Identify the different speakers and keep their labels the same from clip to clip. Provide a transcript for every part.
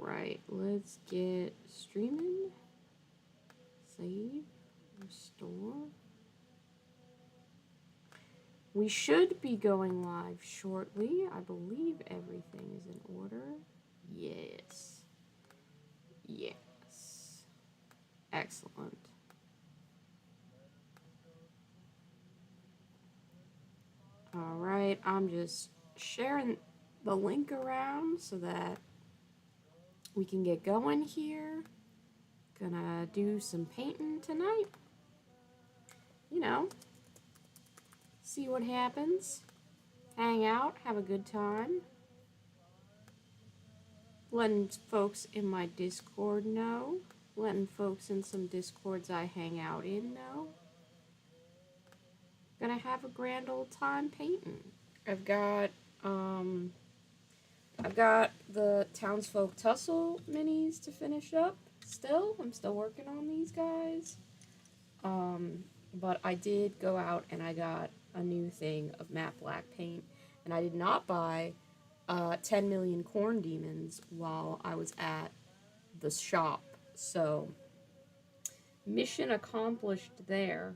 Speaker 1: Alright, let's get streaming. Save. Restore. We should be going live shortly. I believe everything is in order. Yes. Yes. Excellent. Alright, I'm just sharing the link around so that we can get going here. Gonna do some painting tonight. You know, see what happens. Hang out, have a good time. Letting folks in my Discord know. Letting folks in some Discords I hang out in know. Gonna have a grand old time painting. I've got the townsfolk tussle minis to finish up still. I'm still working on these guys. But I did go out and I got a new thing of matte black paint, and I did not buy 10 million corn demons while I was at the shop. So mission accomplished there.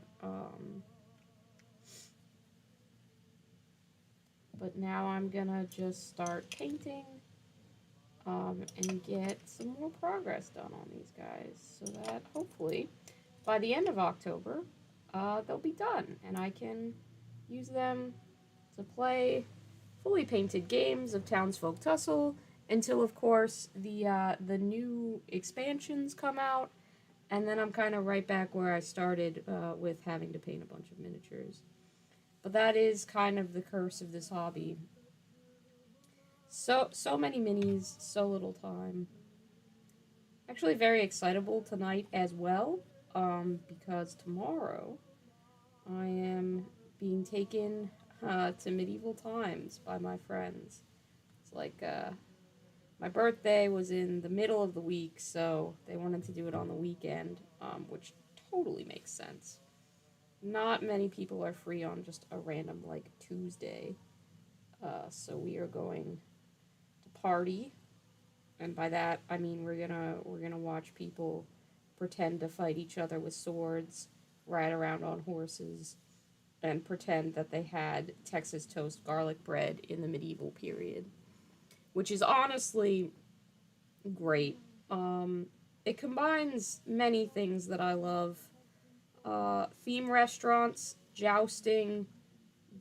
Speaker 1: But now I'm gonna just start painting and get some more progress done on these guys, so that hopefully by the end of October they'll be done and I can use them to play fully painted games of Townsfolk Tussle until, of course, the new expansions come out, and then I'm kind of right back where I started with having to paint a bunch of miniatures. But that is kind of the curse of this hobby. So many minis, so little time. Actually very excitable tonight as well, because tomorrow I am being taken to medieval times by my friends. It's like, my birthday was in the middle of the week, so they wanted to do it on the weekend, which totally makes sense. Not many people are free on just a random, like, Tuesday, so we are going to party, and by that, I mean we're gonna watch people pretend to fight each other with swords, ride around on horses, and pretend that they had Texas toast garlic bread in the medieval period, which is honestly great. It combines many things that I love. Theme restaurants, jousting,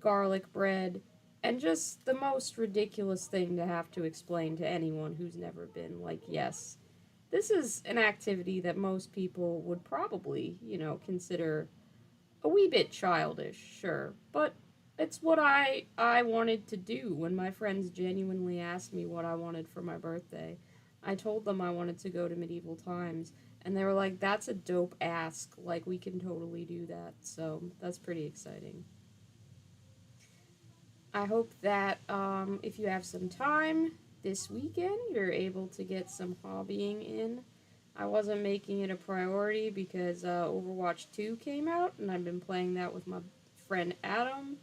Speaker 1: garlic bread, and just the most ridiculous thing to have to explain to anyone who's never been. Like, yes, this is an activity that most people would probably, consider a wee bit childish, sure, but it's what I wanted to do when my friends genuinely asked me what I wanted for my birthday. I told them I wanted to go to medieval times, and they were like, that's a dope ask, like, we can totally do that, so that's pretty exciting. I hope that if you have some time this weekend, you're able to get some hobbying in. I wasn't making it a priority because Overwatch 2 came out, and I've been playing that with my friend Adam,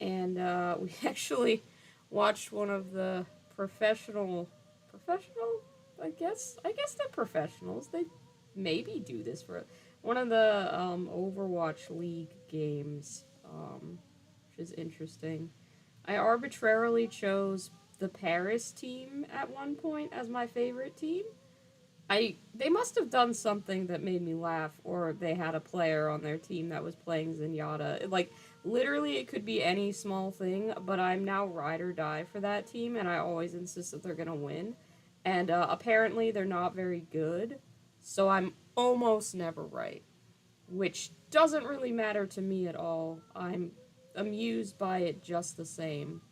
Speaker 1: and we actually watched one of the professional, I guess they're professionals, they maybe do this for one of the Overwatch League games, which is interesting. I arbitrarily chose the Paris team at one point as my favorite team. They must have done something that made me laugh, or they had a player on their team that was playing Zenyatta. Like, literally, it could be any small thing, but I'm now ride or die for that team, and I always insist that they're gonna win. And apparently, they're not very good, so I'm almost never right, which doesn't really matter to me at all. I'm amused by it just the same.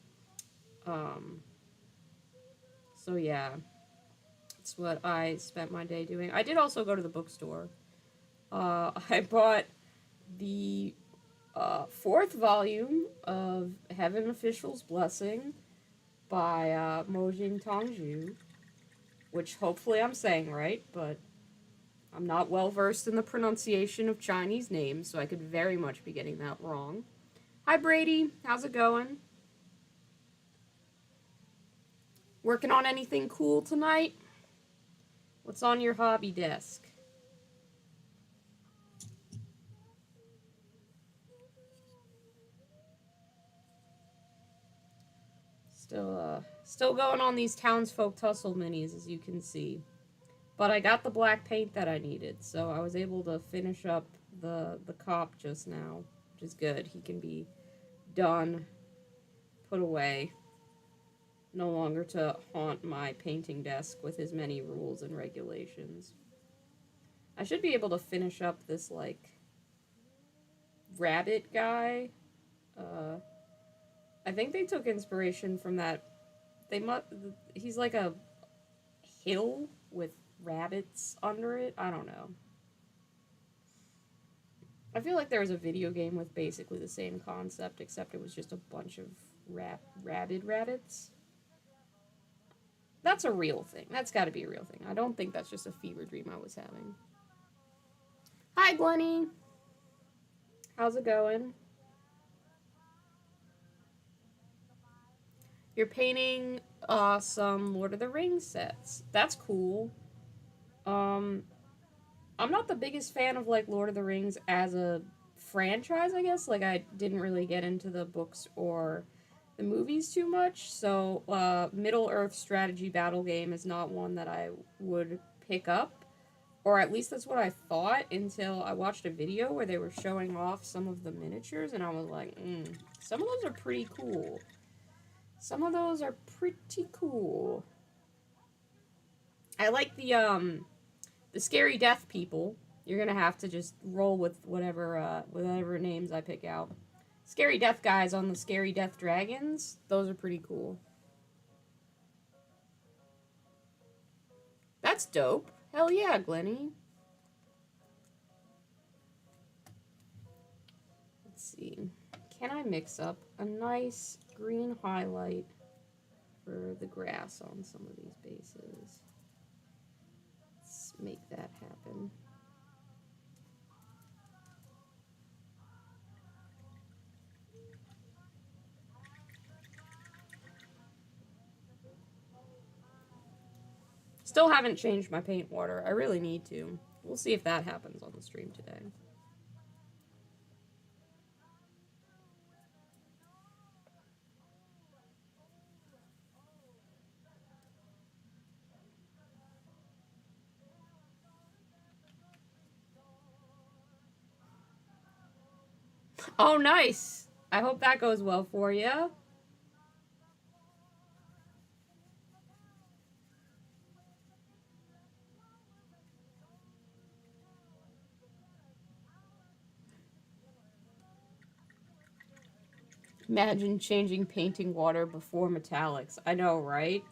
Speaker 1: So yeah. That's what I spent my day doing. I did also go to the bookstore. I bought the 4th volume of Heaven Official's Blessing by Mojing Tongju, which hopefully I'm saying right, but I'm not well versed in the pronunciation of Chinese names, so I could very much be getting that wrong. Hi Brady, how's it going? Working on anything cool tonight? What's on your hobby desk? Still going on these townsfolk tussle minis, as you can see. But I got the black paint that I needed, so I was able to finish up the cop just now, which is good. He can be done, put away, no longer to haunt my painting desk with his many rules and regulations. I should be able to finish up this, like, rabbit guy. I think they took inspiration from that. He's like a hill with rabbits under it. I don't know. I feel like there was a video game with basically the same concept, except it was just a bunch of rabid rabbits. That's a real thing. That's got to be a real thing. I don't think that's just a fever dream I was having. Hi, Glennie. How's it going? You're painting some Lord of the Rings sets. That's cool. I'm not the biggest fan of, like, Lord of the Rings as a franchise, I guess. Like, I didn't really get into the books or the movies too much, so Middle-earth strategy battle game is not one that I would pick up, or at least that's what I thought until I watched a video where they were showing off some of the miniatures, and I was like, some of those are pretty cool. Some of those are pretty cool. I like the scary death people. You're gonna have to just roll with whatever names I pick out. Scary death guys on the scary death dragons. Those are pretty cool. That's dope. Hell yeah, Glennie. Let's see. Can I mix up a nice green highlight for the grass on some of these bases? Let's make that happen. Still haven't changed my paint water. I really need to. We'll see if that happens on the stream today. Oh, nice! I hope that goes well for you. Imagine changing painting water before metallics. I know, right?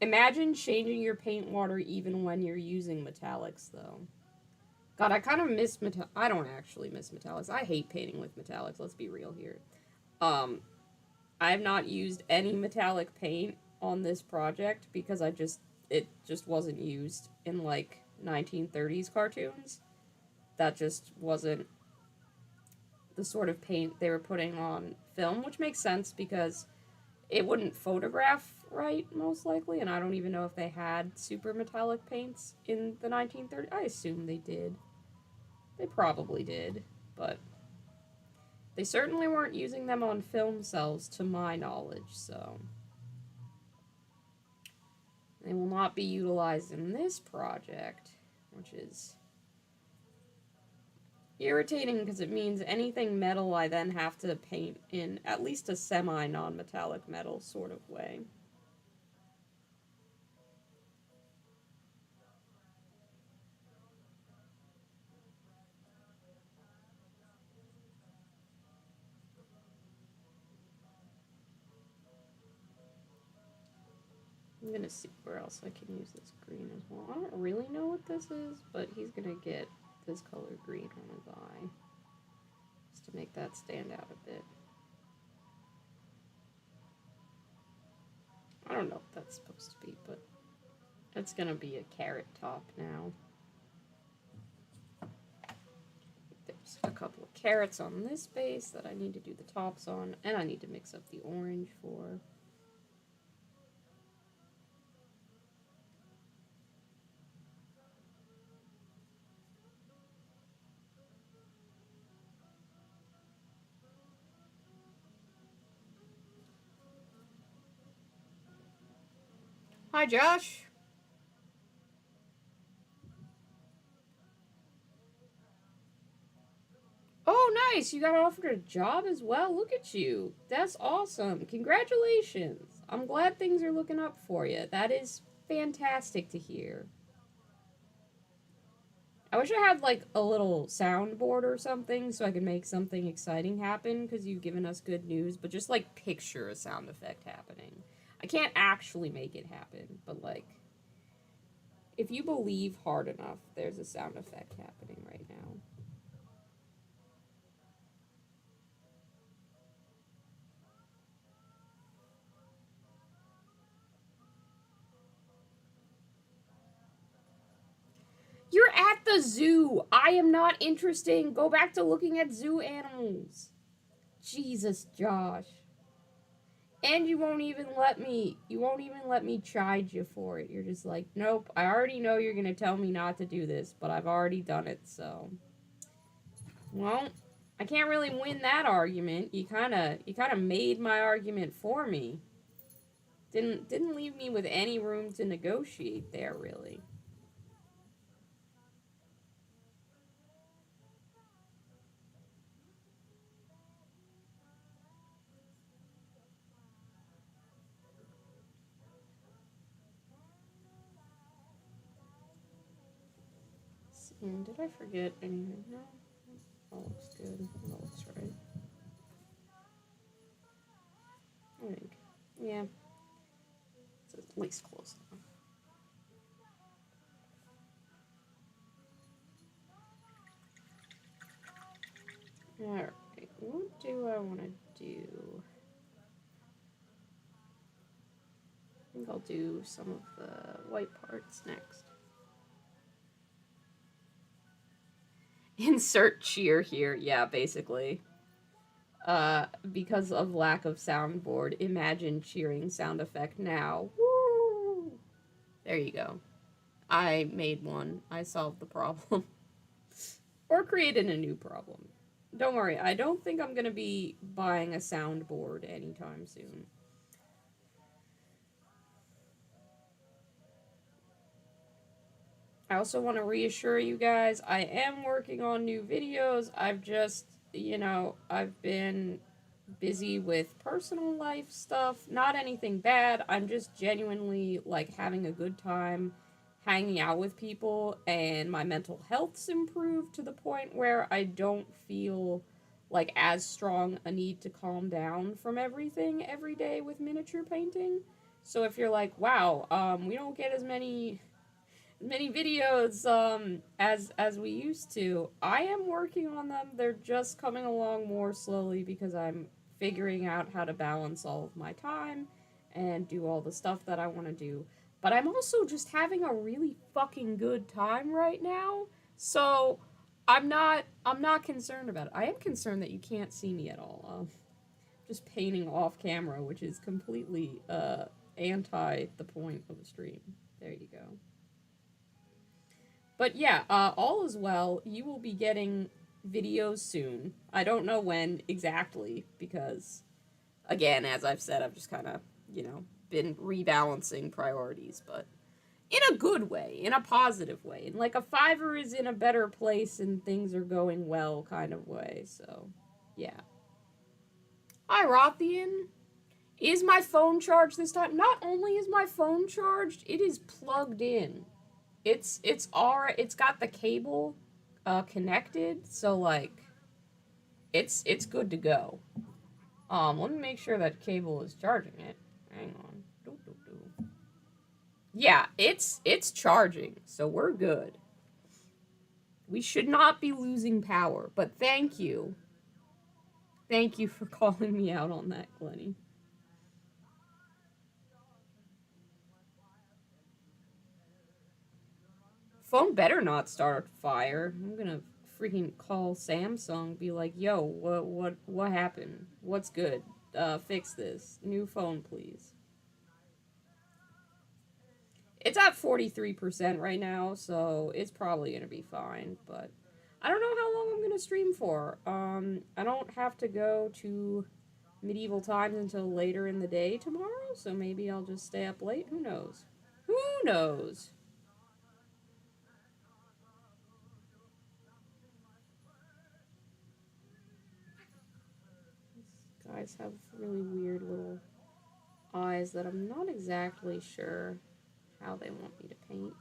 Speaker 1: Imagine changing your paint water even when you're using metallics, though. God, I kind of miss I don't actually miss metallics. I hate painting with metallics, let's be real here. I have not used any metallic paint on this project because it just wasn't used in, like, 1930s cartoons. That just wasn't the sort of paint they were putting on film, which makes sense because it wouldn't photograph right, most likely, and I don't even know if they had super metallic paints in the 1930s. I assume they did. They probably did, but they certainly weren't using them on film cells, to my knowledge, so they will not be utilized in this project, which is irritating because it means anything metal I then have to paint in at least a semi-non-metallic metal sort of way. I'm gonna see where else I can use this green as well. I don't really know what this is, but he's gonna get this color green on his eye. Just to make that stand out a bit. I don't know what that's supposed to be, but it's gonna be a carrot top now. There's a couple of carrots on this base that I need to do the tops on, and I need to mix up the orange for. Hi, Josh. Oh, nice. You got offered a job as well. Look at you. That's awesome. Congratulations. I'm glad things are looking up for you. That is fantastic to hear. I wish I had like a little soundboard or something so I could make something exciting happen because you've given us good news, but just like picture a sound effect happening. I can't actually make it happen, but like if you believe hard enough, there's a sound effect happening right now. You're at the zoo. I am not interesting. Go back to looking at zoo animals. Jesus, Josh. And you won't even let me chide you for it. You're just like, nope, I already know you're gonna tell me not to do this, but I've already done it, so. Well, I can't really win that argument. You kinda made my argument for me. Didn't leave me with any room to negotiate there, really. And did I forget anything? No. All looks good. All looks right. I think. Yeah. It's at least close enough. Alright. What do I want to do? I think I'll do some of the white parts next. Insert cheer here. Yeah, basically. Because of lack of soundboard, imagine cheering sound effect now. Woo! There you go. I made one. I solved the problem. Or created a new problem. Don't worry, I don't think I'm gonna be buying a soundboard anytime soon. I also want to reassure you guys, I am working on new videos. I've just, I've been busy with personal life stuff. Not anything bad. I'm just genuinely like having a good time hanging out with people, and my mental health's improved to the point where I don't feel like as strong a need to calm down from everything every day with miniature painting. So if you're like, wow, we don't get as many videos as we used to. I am working on them. They're just coming along more slowly because I'm figuring out how to balance all of my time and do all the stuff that I want to do. But I'm also just having a really fucking good time right now. So I'm not concerned about it. I am concerned that you can't see me at all. Just painting off camera, which is completely anti the point of the stream. There you go. But yeah, all is well. You will be getting videos soon. I don't know when exactly because, again, as I've said, I've just kind of, been rebalancing priorities, but in a good way, in a positive way, in like a Fiverr is in a better place and things are going well kind of way. So, yeah. Hi, Rothian. Is my phone charged this time? Not only is my phone charged, it is plugged in. It's got the cable connected, so like it's good to go. Let me make sure that cable is charging it. Hang on. Doo, doo, doo. Yeah, it's charging, so we're good. We should not be losing power, but thank you. Thank you for calling me out on that, Glenny. Phone better not start a fire. I'm gonna freaking call Samsung, be like, "Yo, what happened? What's good? Fix this. New phone, please." It's at 43% right now, so it's probably gonna be fine. But I don't know how long I'm gonna stream for. I don't have to go to medieval times until later in the day tomorrow, so maybe I'll just stay up late. Who knows? Who knows? These guys have really weird little eyes that I'm not exactly sure how they want me to paint.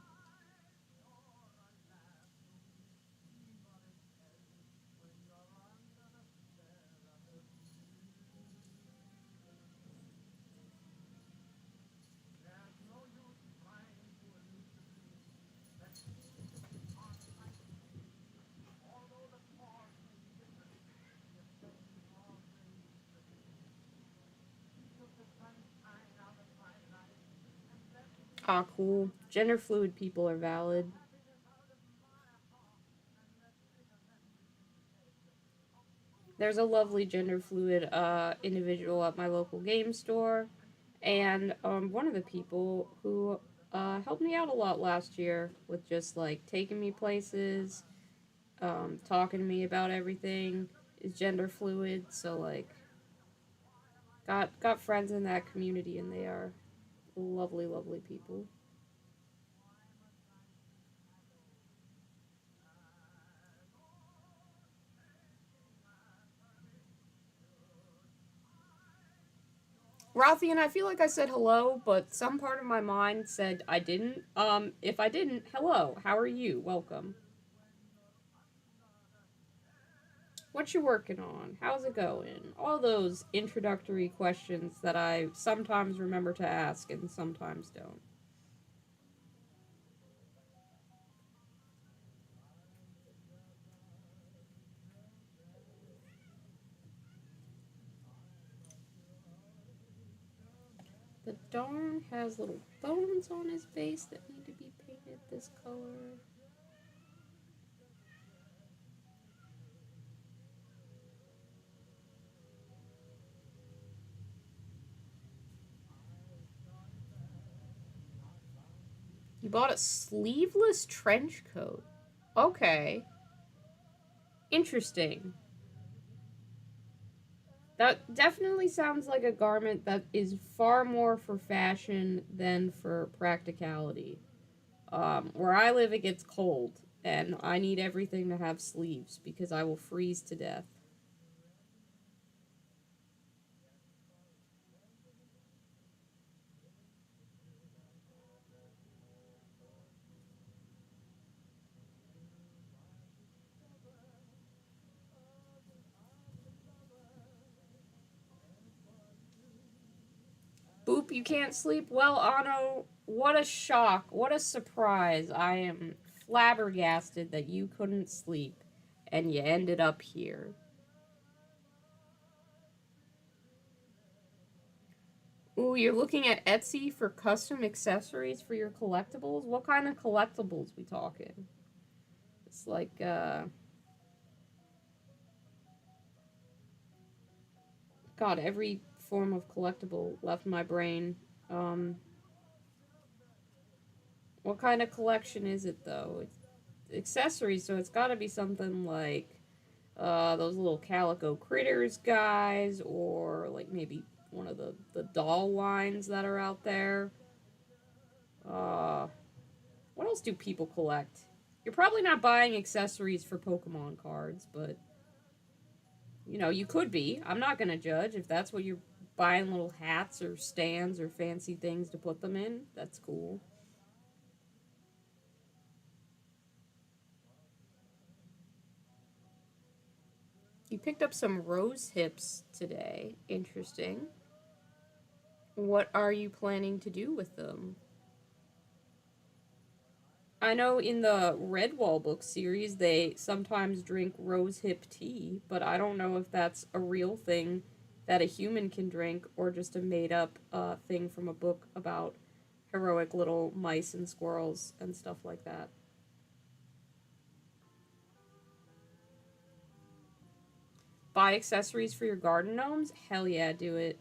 Speaker 1: Ah, cool. Gender fluid people are valid. There's a lovely gender fluid individual at my local game store, and one of the people who helped me out a lot last year with just like taking me places, talking to me about everything is gender fluid. So like, got friends in that community, and they are lovely, lovely people. Rothian, I feel like I said hello, but some part of my mind said I didn't. If I didn't, hello, how are you? Welcome. What you working on? How's it going? All those introductory questions that I sometimes remember to ask and sometimes don't. The darn has little bones on his face that need to be painted this color. You bought a sleeveless trench coat. Okay. Interesting. That definitely sounds like a garment that is far more for fashion than for practicality. Where I live, it gets cold, and I need everything to have sleeves because I will freeze to death. Boop, you can't sleep? Well, Anno, what a shock. What a surprise. I am flabbergasted that you couldn't sleep and you ended up here. Ooh, you're looking at Etsy for custom accessories for your collectibles? What kind of collectibles we talking? It's like, God, every form of collectible left my brain. Um, what kind of collection is it, though? It's accessories, so it's gotta be something like those little calico critters guys, or like maybe one of the doll lines that are out there. Uh, what else do people collect? You're probably not buying accessories for Pokemon cards, but you know, you could be. I'm not gonna judge if that's what you're buying, little hats or stands or fancy things to put them in. That's cool. You picked up some rose hips today. Interesting. What are you planning to do with them? I know in the Redwall book series they sometimes drink rosehip tea, but I don't know if that's a real thing that a human can drink or just a made up thing from a book about heroic little mice and squirrels and stuff like that. Buy accessories for your garden gnomes? Hell yeah, do it.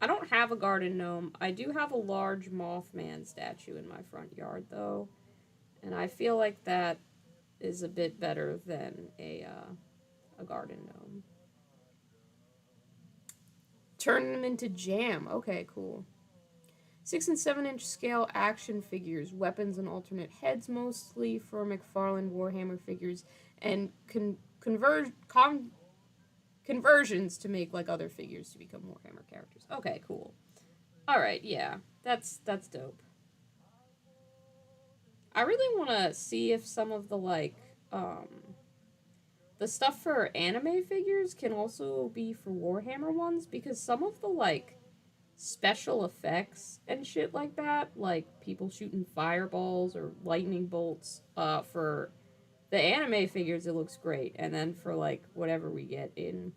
Speaker 1: I don't have a garden gnome. I do have a large Mothman statue in my front yard, though, and I feel like that is a bit better than a garden gnome. Turn them into jam. Okay, cool. 6 and 7-inch scale action figures, weapons and alternate heads mostly for McFarlane Warhammer figures, and conversions to make like other figures to become Warhammer characters. Okay, cool. All right, yeah, that's dope. I really want to see if some of the like the stuff for anime figures can also be for Warhammer ones, because some of the like special effects and shit like that, like people shooting fireballs or lightning bolts, for the anime figures it looks great, and then for like whatever we get in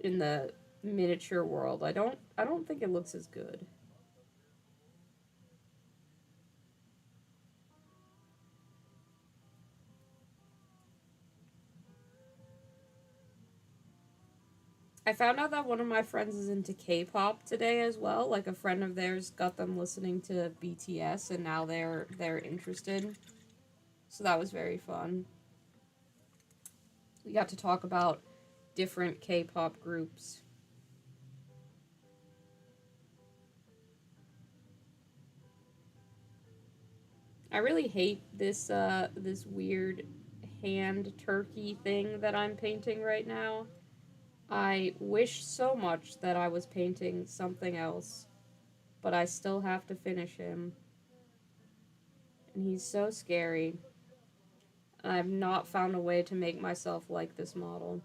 Speaker 1: the miniature world, I don't think it looks as good. I found out that one of my friends is into K-pop today as well. Like a friend of theirs got them listening to BTS, and now they're interested. So that was very fun. We got to talk about different K-pop groups. I really hate this weird hand turkey thing that I'm painting right now. I wish so much that I was painting something else, but I still have to finish him. And he's so scary. I've not found a way to make myself like this model.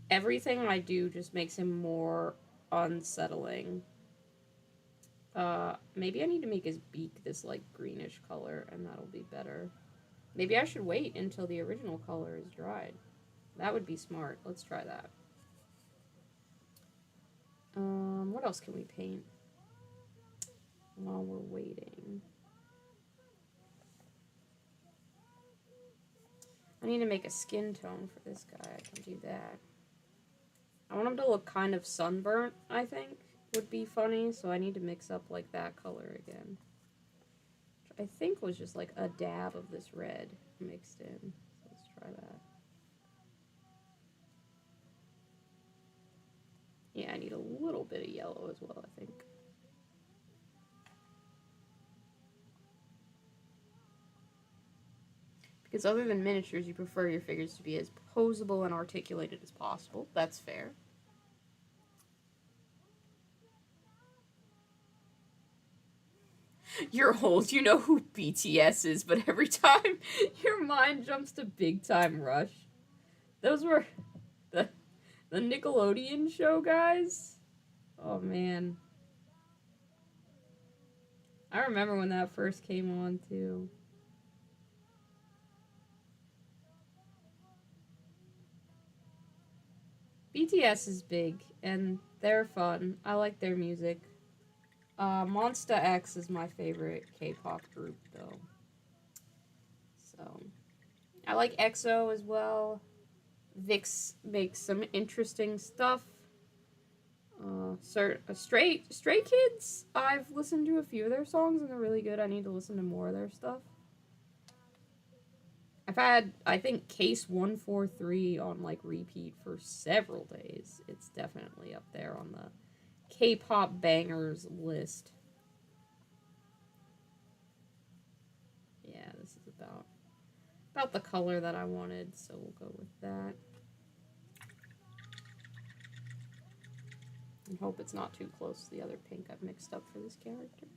Speaker 1: Everything I do just makes him more unsettling. Maybe I need to make his beak this, like, greenish color, and that'll be better. Maybe I should wait until the original color is dried. That would be smart. Let's try that. What else can we paint while we're waiting? I need to make a skin tone for this guy. I can do that. I want him to look kind of sunburnt, I think, would be funny, so I need to mix up, like, that color again. Which I think was just, like, a dab of this red mixed in. So let's try that. Yeah, I need a little bit of yellow as well, I think. Because other than miniatures, you prefer your figures to be as posable and articulated as possible. That's fair. You're old, you know who BTS is, but every time your mind jumps to Big Time Rush. Those were the Nickelodeon show, guys. Oh man. I remember when that first came on too. BTS is big and they're fun. I like their music. Monsta X is my favorite K-pop group though. So I like EXO as well. Vix makes some interesting stuff. Stray Kids. I've listened to a few of their songs and they're really good. I need to listen to more of their stuff. I've had, I think, Case 143 on like repeat for several days. It's definitely up there on the K-pop bangers list. Yeah, this is about the color that I wanted, so we'll go with that. And hope it's not too close to the other pink I've mixed up for this character.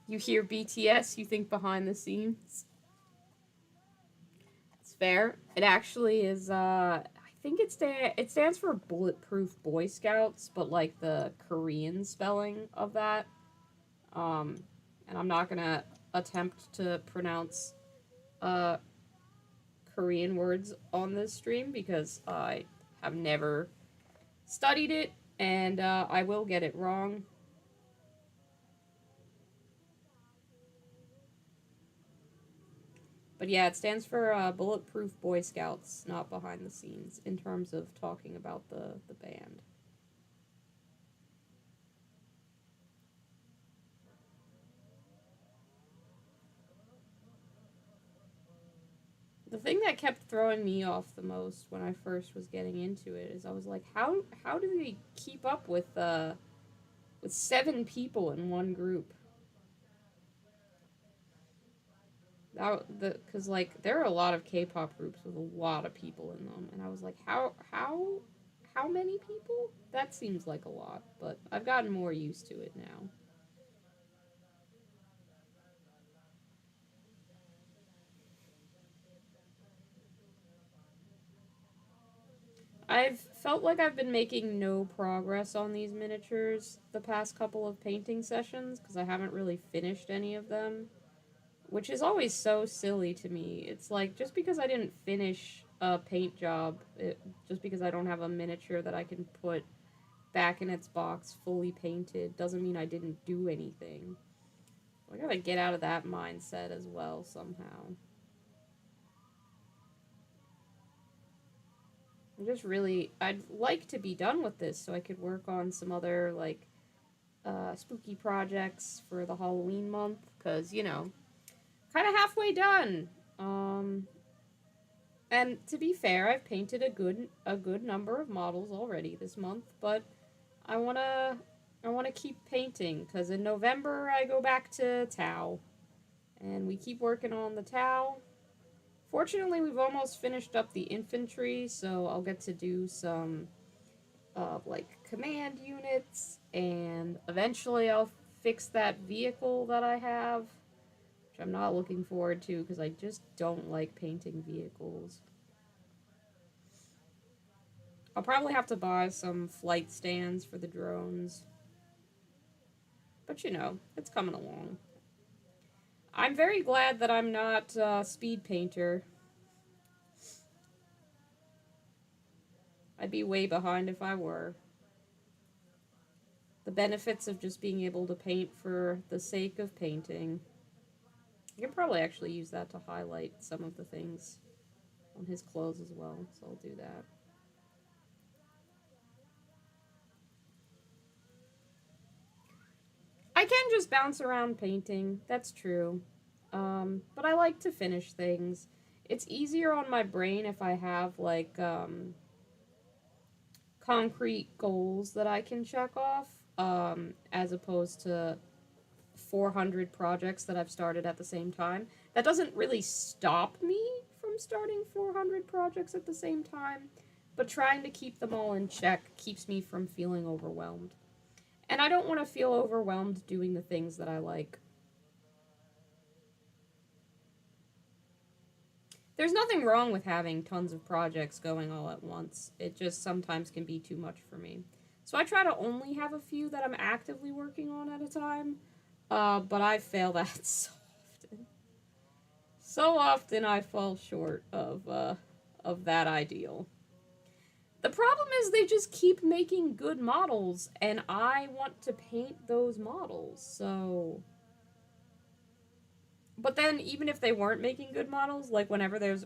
Speaker 1: You hear BTS, you think behind the scenes. It's fair. It actually is, I think it stands for Bulletproof Boy Scouts, but like the Korean spelling of that. And I'm not gonna attempt to pronounce Korean words on this stream because I have never studied it, and I will get it wrong. But yeah, it stands for Bulletproof Boy Scouts, not behind the scenes, in terms of talking about the band. The thing that kept throwing me off the most when I first was getting into it is I was like, how do they keep up with 7 people in one group? Because like there are a lot of K-pop groups with a lot of people in them, and I was like, how many people? That seems like a lot, but I've gotten more used to it now. I've felt like I've been making no progress on these miniatures the past couple of painting sessions because I haven't really finished any of them, which is always so silly to me. It's like just because I didn't finish a paint job, just because I don't have a miniature that I can put back in its box fully painted, doesn't mean I didn't do anything. I gotta get out of that mindset as well somehow. I'd like to be done with this so I could work on some other, like, spooky projects for the Halloween month, because, kind of halfway done. Um, and to be fair, I've painted a good number of models already this month, but I wanna I wanna keep painting because in November I go back to Tau, and we keep working on the Tau. Fortunately, we've almost finished up the infantry, so I'll get to do some like command units, and eventually I'll fix that vehicle that I have, which I'm not looking forward to because I just don't like painting vehicles. I'll probably have to buy some flight stands for the drones, but it's coming along. I'm very glad that I'm not speed painter. I'd be way behind if I were. The benefits of just being able to paint for the sake of painting. You can probably actually use that to highlight some of the things on his clothes as well, so I'll do that. I can just bounce around painting, that's true. But I like to finish things. It's easier on my brain if I have, like, concrete goals that I can check off, as opposed to 400 projects that I've started at the same time. That doesn't really stop me from starting 400 projects at the same time, but trying to keep them all in check keeps me from feeling overwhelmed. And I don't want to feel overwhelmed doing the things that I like. There's nothing wrong with having tons of projects going all at once. It just sometimes can be too much for me. So I try to only have a few that I'm actively working on at a time. But I fail that so often. So often I fall short of that ideal. The problem is they just keep making good models, and I want to paint those models. So, but then even if they weren't making good models, like whenever there's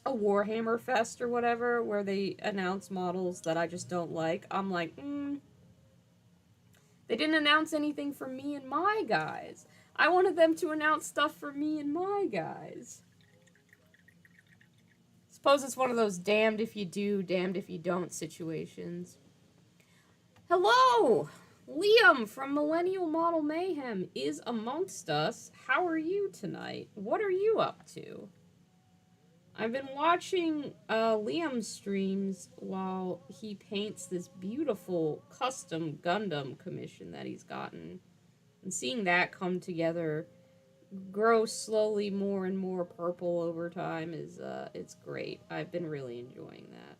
Speaker 1: a Warhammer Fest or whatever where they announce models that I just don't like, I'm like, they didn't announce anything for me and my guys. I wanted them to announce stuff for me and my guys. Suppose it's one of those damned if you do, damned if you don't situations. Hello! Liam from Millennial Model Mayhem is amongst us. How are you tonight? What are you up to? I've been watching Liam's streams while he paints this beautiful custom Gundam commission that he's gotten. And seeing that come together, grow slowly more and more purple over time is it's great. I've been really enjoying that.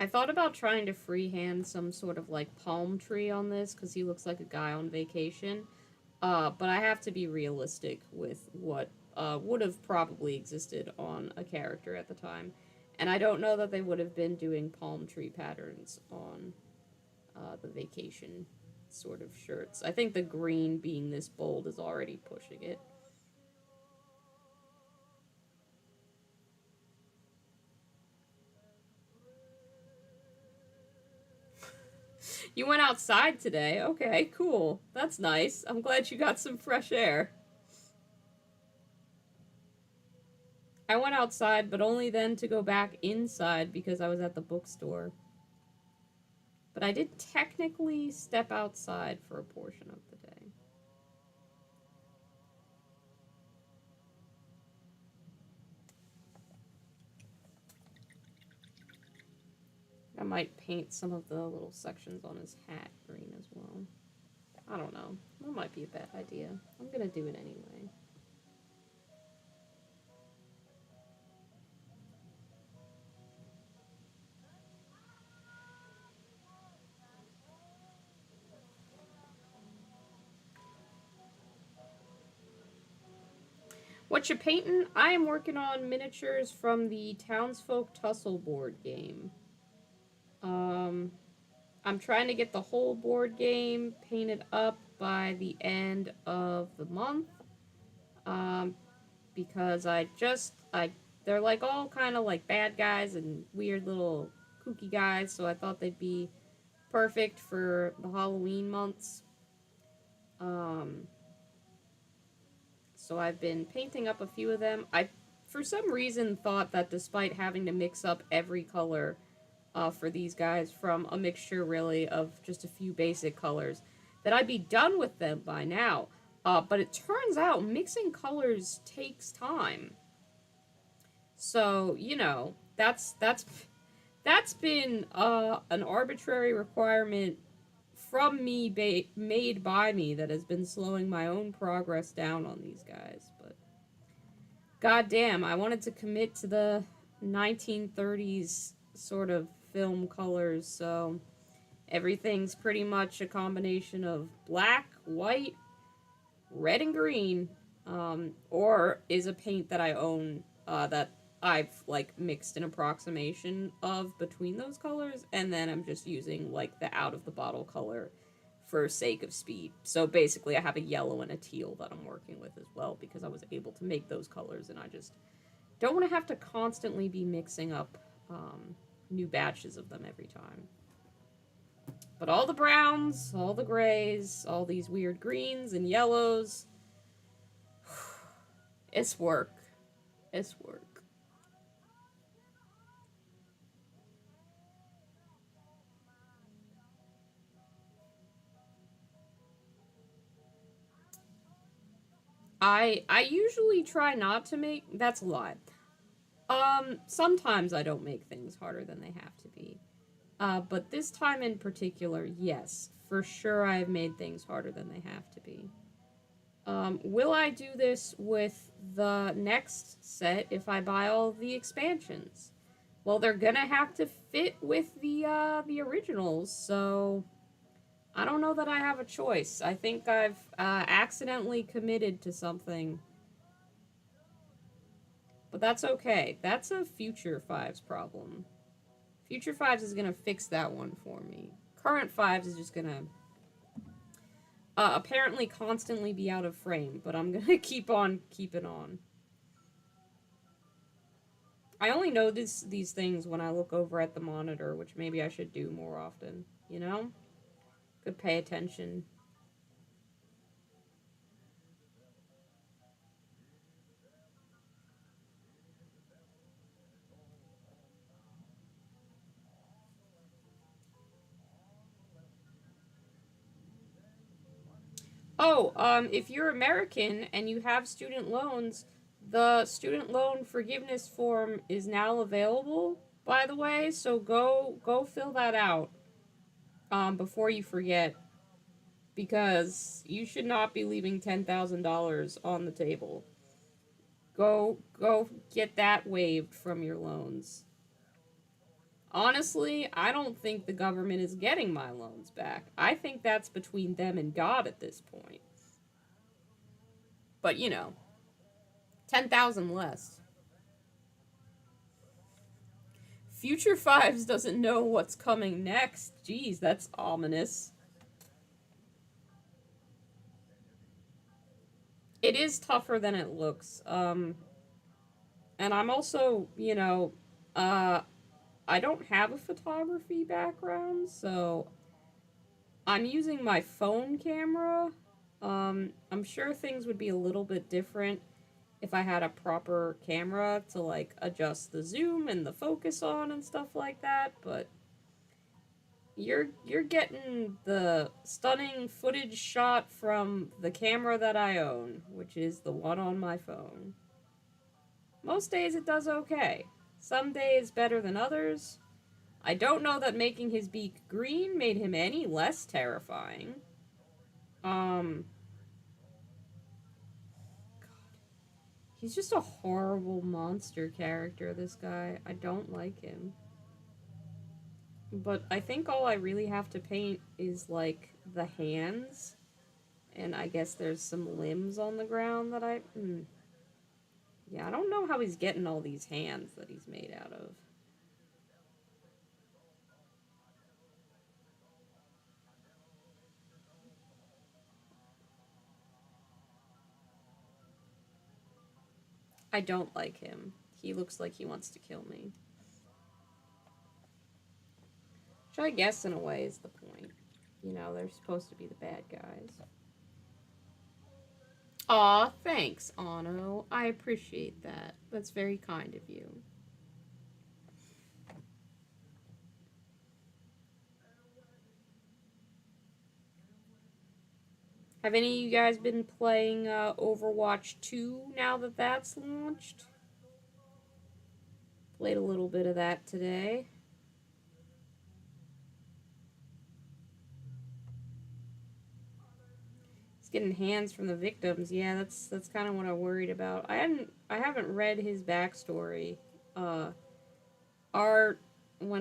Speaker 1: I thought about trying to freehand some sort of like palm tree on this because he looks like a guy on vacation. But I have to be realistic with what would have probably existed on a character at the time. And I don't know that they would have been doing palm tree patterns on the vacation sort of shirts. I think the green being this bold is already pushing it. You went outside today. Okay, cool. That's nice. I'm glad you got some fresh air. I went outside, but only then to go back inside because I was at the bookstore. But I did technically step outside for a portion of the day. I might paint some of the little sections on his hat green as well. I don't know. That might be a bad idea. I'm gonna do it anyway. What you painting? I am working on miniatures from the Townsfolk Tussle board game. I'm trying to get the whole board game painted up by the end of the month. Because they're like all kind of like bad guys and weird little kooky guys, so I thought they'd be perfect for the Halloween months. So I've been painting up a few of them. I, for some reason, thought that despite having to mix up every color for these guys from a mixture really of just a few basic colors, that I'd be done with them by now. But it turns out mixing colors takes time. So, you know, that's been an arbitrary requirement from me, made by me, that has been slowing my own progress down on these guys. But goddamn, I wanted to commit to the 1930s sort of film colors, so everything's pretty much a combination of black, white, red, and green, or is a paint that I own that I've like mixed an approximation of between those colors, and then I'm just using like the out of the bottle color for sake of speed. So basically I have a yellow and a teal that I'm working with as well, because I was able to make those colors, and I just don't want to have to constantly be mixing up new batches of them every time. But all the browns, all the grays, all these weird greens and yellows, it's work. It's work. I usually try not to make, that's a lie. Sometimes I don't make things harder than they have to be. But this time in particular, yes, for sure I've made things harder than they have to be. Will I do this with the next set if I buy all the expansions? Well, they're gonna have to fit with the originals, so I don't know that I have a choice. I think I've accidentally committed to something. But that's okay. That's a Future Fives problem. Future Fives is gonna fix that one for me. Current Fives is just gonna apparently constantly be out of frame, but I'm gonna keep on keeping on. I only notice these things when I look over at the monitor, which maybe I should do more often, you know? Could pay attention. Oh, if you're American and you have student loans, the student loan forgiveness form is now available, by the way, so go fill that out before you forget, because you should not be leaving $10,000 on the table. Go get that waived from your loans. Honestly, I don't think the government is getting my loans back. I think that's between them and God at this point. But, you know, 10,000 less. Future Fives doesn't know what's coming next. Jeez, that's ominous. It is tougher than it looks. And I'm also, I don't have a photography background, so I'm using my phone camera. I'm sure things would be a little bit different if I had a proper camera to like adjust the zoom and the focus on and stuff like that, but you're getting the stunning footage shot from the camera that I own, which is the one on my phone. Most days it does okay. Some days better than others. I don't know that making his beak green made him any less terrifying. God. He's just a horrible monster character, this guy. I don't like him. But I think all I really have to paint is, like, the hands. And I guess there's some limbs on the ground that I... Yeah, I don't know how he's getting all these hands that he's made out of. I don't like him. He looks like he wants to kill me. Which I guess in a way is the point. You know, they're supposed to be the bad guys. Aw, thanks, Anno. I appreciate that. That's very kind of you. Have any of you guys been playing Overwatch 2 now that that's launched? Played a little bit of that today. He's getting hands from the victims. Yeah, that's kind of what I worried about. I haven't read his backstory. When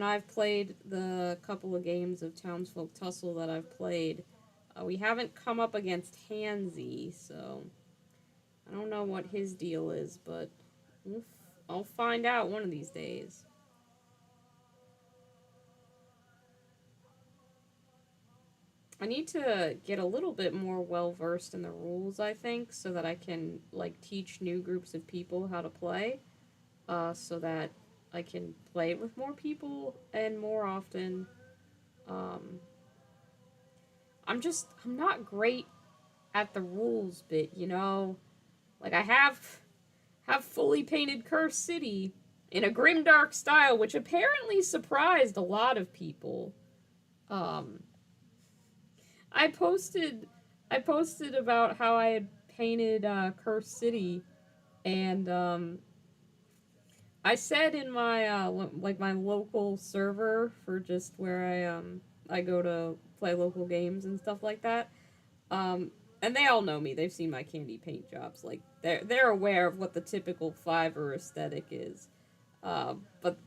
Speaker 1: I've played the couple of games of Townsfolk Tussle that I've played, we haven't come up against Hansy, so I don't know what his deal is, but I'll find out one of these days. I need to get a little bit more well-versed in the rules, I think, so that I can, like, teach new groups of people how to play, so that I can play with more people and more often. I'm not great at the rules bit, you know? Like, I have fully painted Cursed City in a grimdark style, which apparently surprised a lot of people. I posted about how I had painted Cursed City, and I said in my my local server for just where I go to play local games and stuff like that. And they all know me. They've seen my candy paint jobs. Like they're aware of what the typical Fiverr aesthetic is. But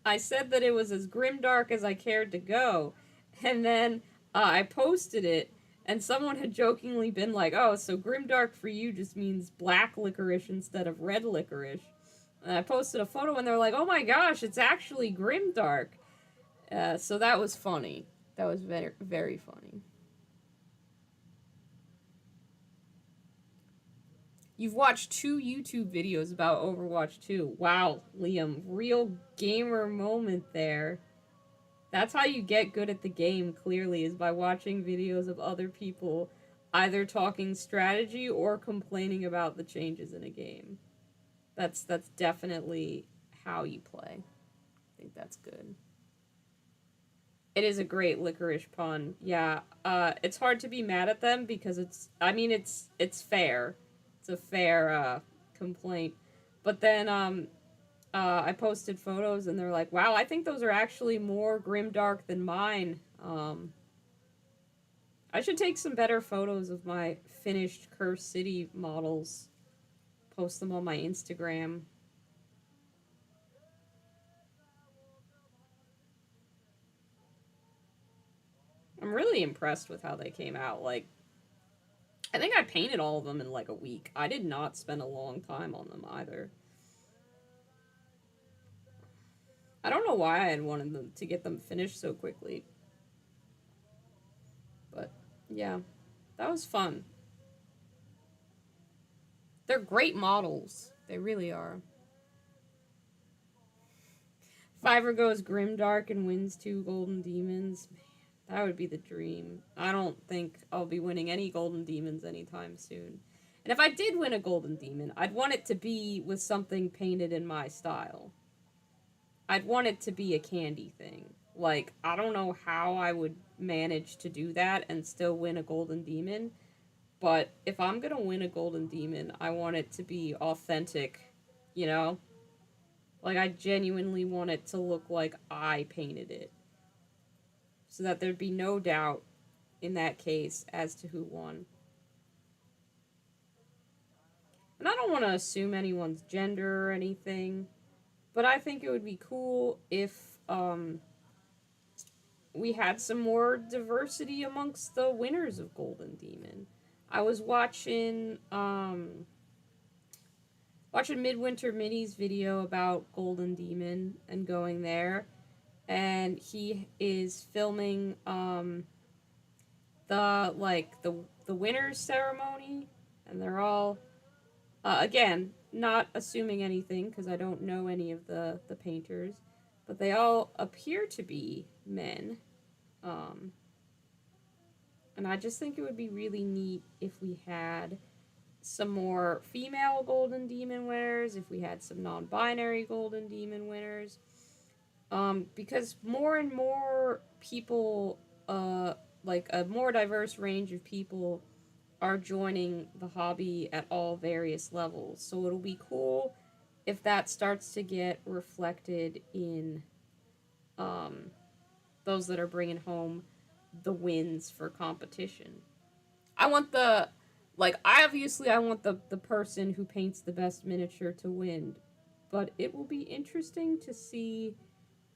Speaker 1: I said that it was as grimdark as I cared to go, and then I posted it, and someone had jokingly been like, "Oh, so grimdark for you just means black licorice instead of red licorice." And I posted a photo, and they're like, "Oh my gosh, it's actually grimdark." So that was funny. That was very, very funny. You've watched 2 YouTube videos about Overwatch 2. Wow, Liam, real gamer moment there. That's how you get good at the game, clearly, is by watching videos of other people either talking strategy or complaining about the changes in a game. That's definitely how you play. I think that's good. It is a great licorice pun. Yeah, it's hard to be mad at them because it's fair. It's a fair complaint. But then I posted photos and they're like, "Wow, I think those are actually more grimdark than mine." I should take some better photos of my finished Cursed City models. Post them on my Instagram. I'm really impressed with how they came out. Like, I think I painted all of them in like a week. I did not spend a long time on them either. I don't know why I had wanted them to get them finished so quickly. But yeah, that was fun. They're great models. They really are. Fiver goes Grimdark and wins 2 Golden Demons. Man, that would be the dream. I don't think I'll be winning any Golden Demons anytime soon. And if I did win a Golden Demon, I'd want it to be with something painted in my style. I'd want it to be a candy thing. Like, I don't know how I would manage to do that and still win a Golden Demon, but if I'm gonna win a Golden Demon, I want it to be authentic, you know? Like, I genuinely want it to look like I painted it. So that there'd be no doubt in that case as to who won. And I don't want to assume anyone's gender or anything, but I think it would be cool if we had some more diversity amongst the winners of Golden Demon. I was watching Midwinter Mini's video about Golden Demon and going there, and he is filming the winners ceremony, and they're all again not assuming anything because I don't know any of the painters, but they all appear to be men. Um, and I just think it would be really neat if we had some more female Golden Demon winners, if we had some non binary Golden Demon winners. Because more and more people, like a more diverse range of people, are joining the hobby at all various levels. So it'll be cool if that starts to get reflected in those that are bringing home the wins for competition. I want the I want the person who paints the best miniature to win, but it will be interesting to see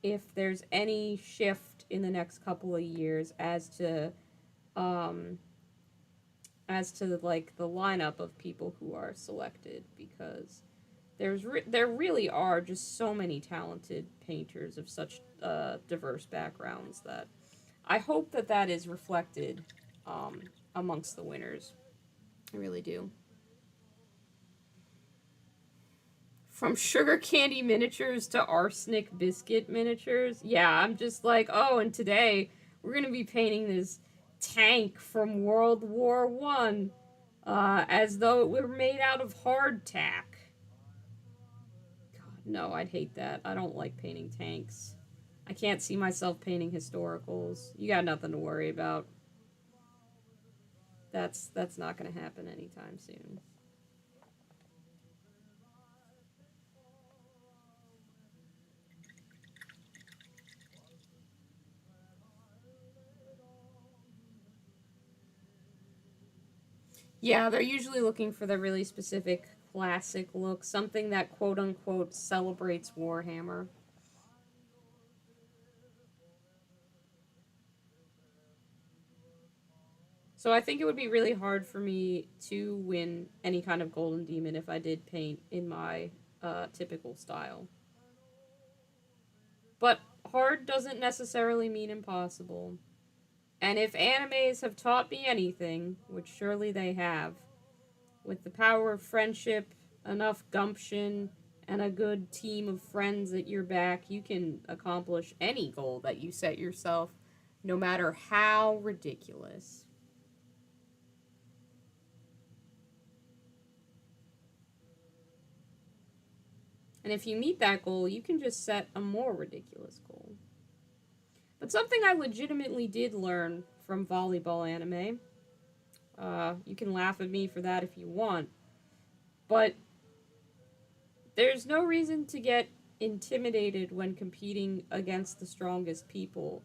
Speaker 1: if there's any shift in the next couple of years um as to like the lineup of people who are selected, because there really are just so many talented painters of such diverse backgrounds that I hope that that is reflected amongst the winners. I really do. From sugar candy miniatures to arsenic biscuit miniatures. Yeah, I'm just like, oh, and today we're gonna be painting this tank from World War I, as though it were made out of hardtack. God, no, I'd hate that. I don't like painting tanks. I can't see myself painting historicals. You got nothing to worry about. That's not gonna happen anytime soon. Yeah, they're usually looking for the really specific classic look, something that quote unquote celebrates Warhammer. So I think it would be really hard for me to win any kind of Golden Demon if I did paint in my typical style. But hard doesn't necessarily mean impossible. And if animes have taught me anything, which surely they have, with the power of friendship, enough gumption, and a good team of friends at your back, you can accomplish any goal that you set yourself, no matter how ridiculous. And if you meet that goal, you can just set a more ridiculous goal. But something I legitimately did learn from volleyball anime, you can laugh at me for that if you want, but there's no reason to get intimidated when competing against the strongest people.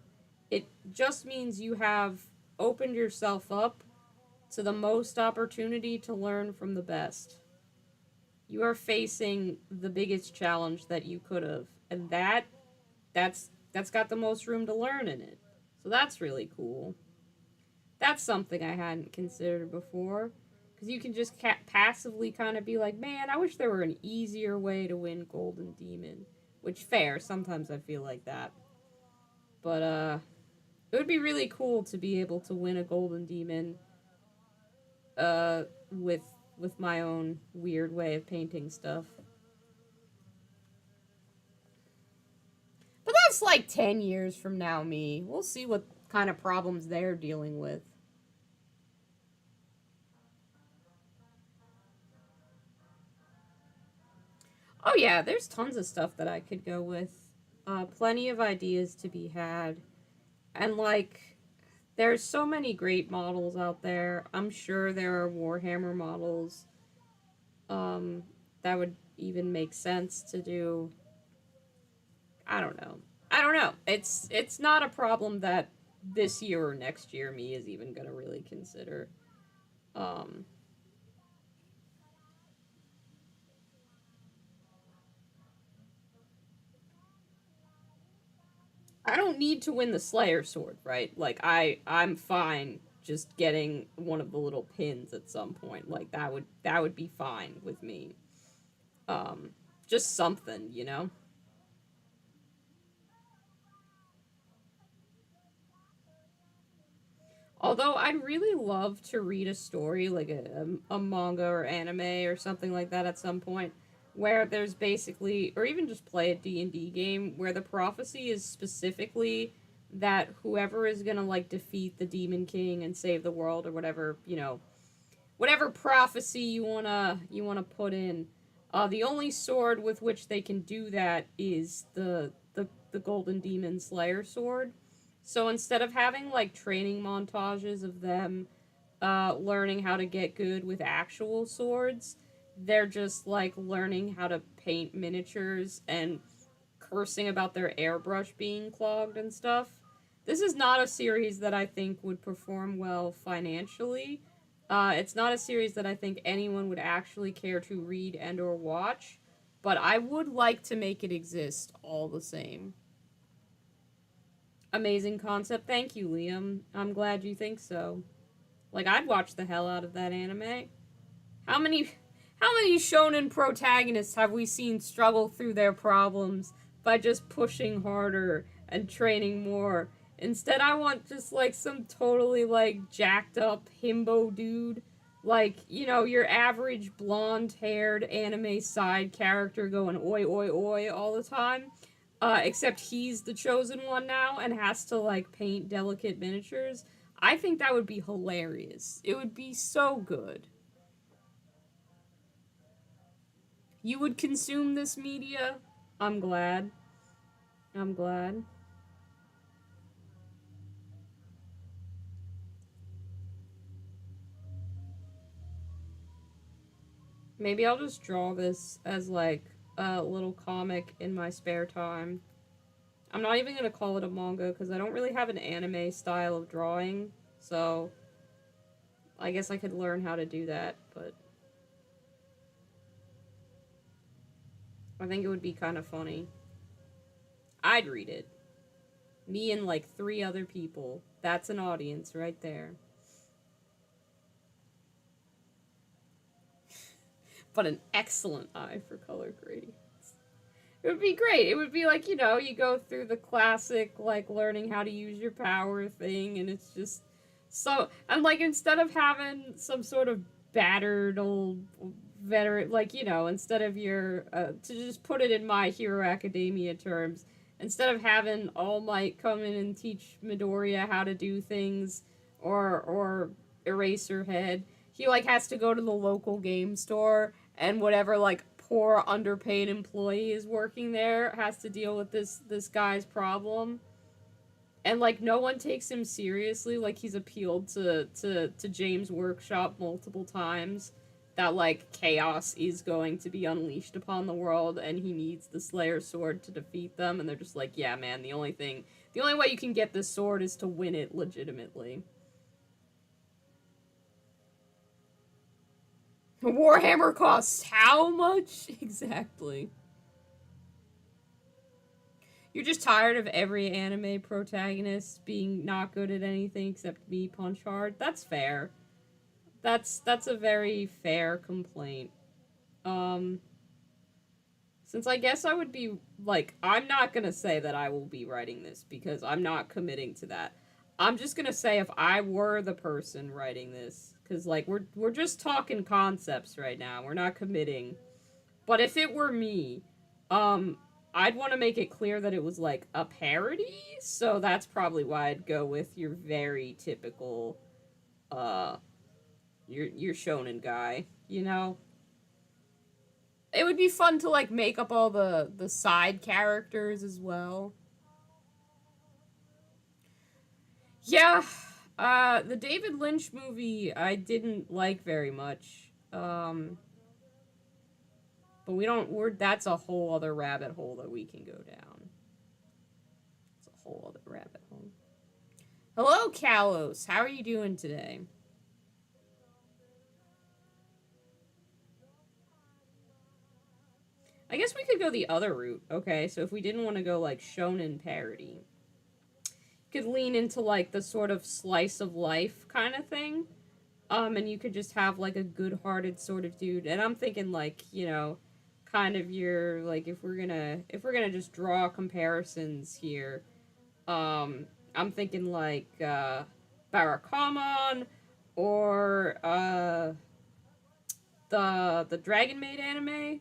Speaker 1: It just means you have opened yourself up to the most opportunity to learn from the best. You are facing the biggest challenge that you could have, and that's got the most room to learn in it. So that's really cool. That's something I hadn't considered before, because you can just passively kind of be like, man, I wish there were an easier way to win Golden Demon. Which, fair, sometimes I feel like that. But, it would be really cool to be able to win a golden demon, uh, with, with my own weird way of painting stuff. But that's like 10 years from now, me. We'll see what kind of problems they're dealing with. Oh, yeah, there's tons of stuff that I could go with. Plenty of ideas to be had. And, like, there's so many great models out there. I'm sure there are Warhammer models um, that would even make sense to do. I don't know. I don't know. It's not a problem that this year or next year me is even gonna really consider. Um, I don't need to win the Slayer sword, right? Like I'm fine just getting one of the little pins at some point. Like that would be fine with me. Um, just something, you know. Although I'd really love to read a story, like a manga or anime or something like that at some point, where there's basically, or even just play a D&D game, where the prophecy is specifically that whoever is gonna, like, defeat the Demon King and save the world or whatever, whatever prophecy you wanna put in, the only sword with which they can do that is the Golden Demon Slayer sword. So instead of having like training montages of them learning how to get good with actual swords, they're just like learning how to paint miniatures and cursing about their airbrush being clogged and stuff. This is not a series that I think would perform well financially. It's not a series that I think anyone would actually care to read and or watch, but I would like to make it exist all the same. Amazing concept. Thank you, Liam. I'm glad you think so. Like I'd watch the hell out of that anime. How many how many shonen protagonists have we seen struggle through their problems by just pushing harder and training more? Instead, I want just like some totally like jacked up himbo dude. Like, your average blonde haired anime side character going oi oi oi all the time. Except he's the chosen one now and has to like paint delicate miniatures. I think that would be hilarious. It would be so good. You would consume this media? I'm glad. I'm glad. Maybe I'll just draw this as like a little comic in my spare time. I'm not even gonna call it a manga because I don't really have an anime style of drawing, so I guess I could learn how to do that, but I think it would be kind of funny. I'd read it. Me and like three other people. That's an audience right there. But an excellent eye for color grading. It would be great. It would be like, you go through the classic, like, learning how to use your power thing, and it's just so. And, like, instead of having some sort of battered old veteran, like, instead of your, to just put it in My Hero Academia terms, instead of having All Might come in and teach Midoriya how to do things, or Eraserhead, he, like, has to go to the local game store and whatever like poor underpaid employee is working there has to deal with this guy's problem, and like no one takes him seriously. Like he's appealed to James Workshop multiple times that like chaos is going to be unleashed upon the world and he needs the Slayer sword to defeat them, and they're just like, yeah man, the only way you can get this sword is to win it legitimately. Warhammer costs how much? Exactly. You're just tired of every anime protagonist being not good at anything except be punch hard. That's fair. That's a very fair complaint. Um Since I guess I would be, like, I'm not gonna say that I will be writing this because I'm not committing to that. I'm just gonna say if I were the person writing this, because, like, we're just talking concepts right now. We're not committing. But if it were me, um, I'd want to make it clear that it was, like, a parody, so that's probably why I'd go with your very typical, uh, your shonen guy, you know? It would be fun to, like, make up all the side characters as well. Yeah, the David Lynch movie I didn't like very much. But that's a whole other rabbit hole that we can go down. It's a whole other rabbit hole. Hello, Kalos. How are you doing today? I guess we could go the other route. Okay, so if we didn't want to go, like, shonen parody, you could lean into, like, the sort of slice of life kind of thing. And you could just have, like, a good-hearted sort of dude. And I'm thinking, like, kind of your, like, if we're gonna just draw comparisons here, I'm thinking, like, Barakamon, or the Dragon Maid anime,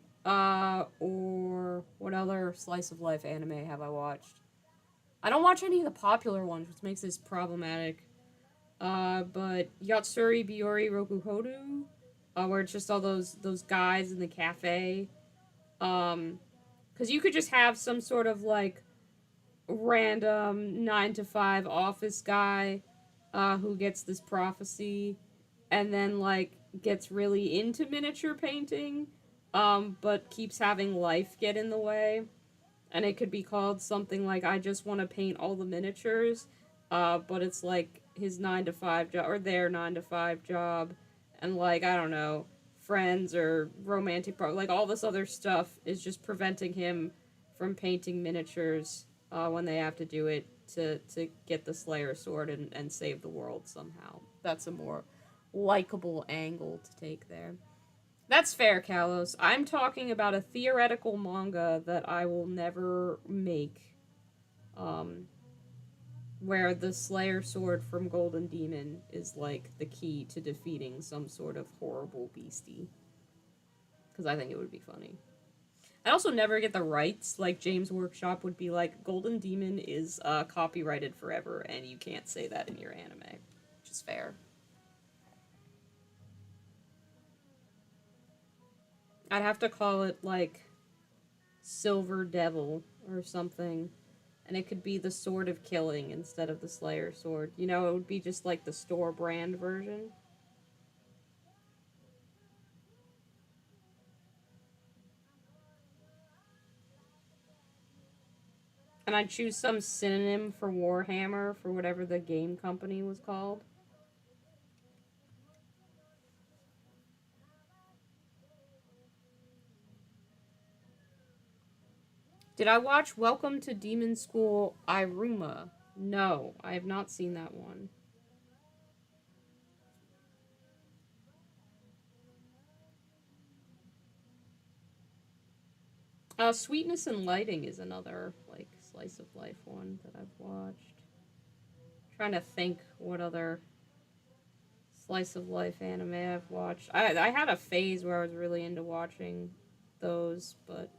Speaker 1: or what other slice of life anime have I watched? I don't watch any of the popular ones, which makes this problematic. But Yatsuri Biori Rokuhoru, where it's just all those guys in the cafe. Because you could just have some sort of, like, random 9 to 5 office guy, who gets this prophecy, and then, like, gets really into miniature painting, but keeps having life get in the way. And it could be called something like I just want to paint all the miniatures, but it's like his 9 to 5 job, or their 9 to 5 job, and, like, I don't know, friends or romantic like, all this other stuff is just preventing him from painting miniatures, when they have to do it to get the Slayer sword and save the world somehow. That's a more likable angle to take there. That's fair, Kalos. I'm talking about a theoretical manga that I will never make, um, where the Slayer sword from Golden Demon is, like, the key to defeating some sort of horrible beastie. Because I think it would be funny. I also never get the rights. Like, James Workshop would be like, Golden Demon is copyrighted forever, and you can't say that in your anime. Which is fair. I'd have to call it, like, Silver Devil or something. And it could be the Sword of Killing instead of the Slayer Sword. You know, it would be just like the store brand version. And I'd choose some synonym for Warhammer for whatever the game company was called. Did I watch Welcome to Demon School Iruma? No, I have not seen that one. Sweetness and Lighting is another, like, slice of life one that I've watched. Trying to think what other slice of life anime I've watched. I had a phase where I was really into watching those, but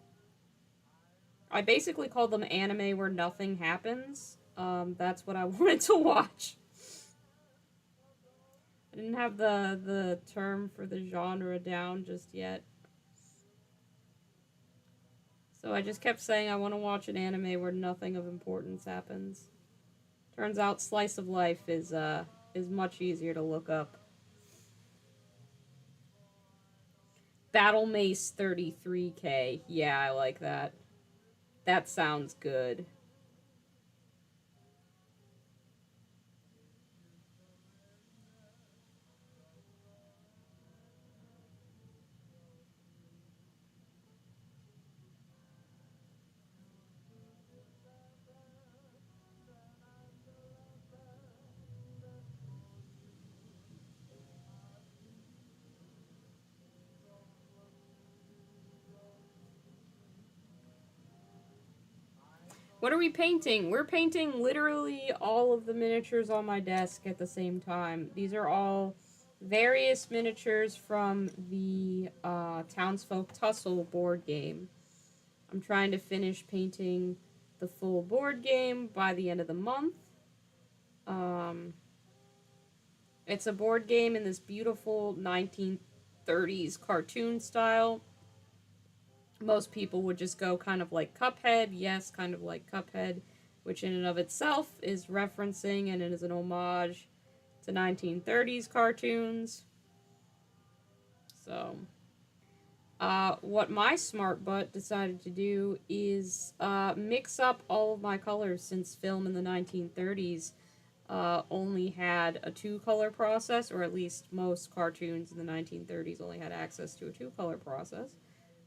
Speaker 1: I basically called them anime where nothing happens. That's what I wanted to watch. I didn't have the term for the genre down just yet. So I just kept saying I want to watch an anime where nothing of importance happens. Turns out slice of life is much easier to look up. Battle Mace 33K. Yeah, I like that. That sounds good. What are we painting? We're painting literally all of the miniatures on my desk at the same time. These are all various miniatures from the Townsfolk Tussle board game. I'm trying to finish painting the full board game by the end of the month. It's a board game in this beautiful 1930s cartoon style. Most people would just go kind of like Cuphead, yes, kind of like Cuphead, which in and of itself is referencing and it is an homage to 1930s cartoons. So, what my smart butt decided to do is mix up all of my colors, since film in the 1930s only had a two-color process, or at least most cartoons in the 1930s only had access to a two-color process,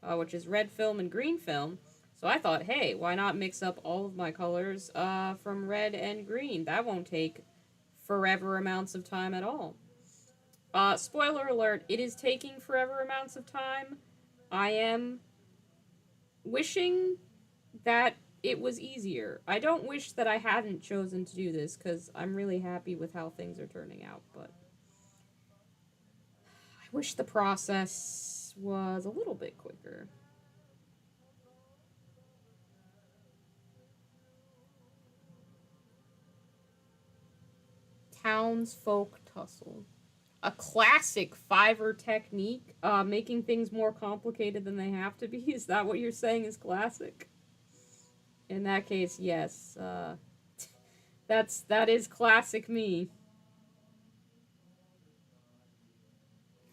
Speaker 1: which is red film and green film. So I thought, hey, why not mix up all of my colors from red and green? That won't take forever amounts of time at all. Spoiler alert, it is taking forever amounts of time. I am wishing that it was easier. I don't wish that I hadn't chosen to do this, because I'm really happy with how things are turning out, but I wish the process was a little bit quicker. Townsfolk tussle. A classic Fiverr technique, making things more complicated than they have to be. Is that what you're saying is classic? In that case, yes. That is classic me.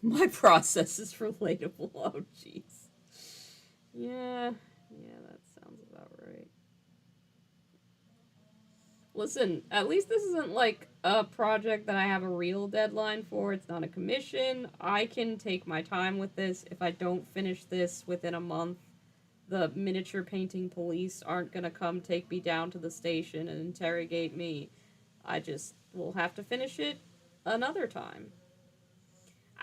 Speaker 1: My process is relatable. Oh, jeez. Yeah, that sounds about right. Listen, at least this isn't like a project that I have a real deadline for. It's not a commission. I can take my time with this. If I don't finish this within a month, the miniature painting police aren't gonna come take me down to the station and interrogate me. I just will have to finish it another time.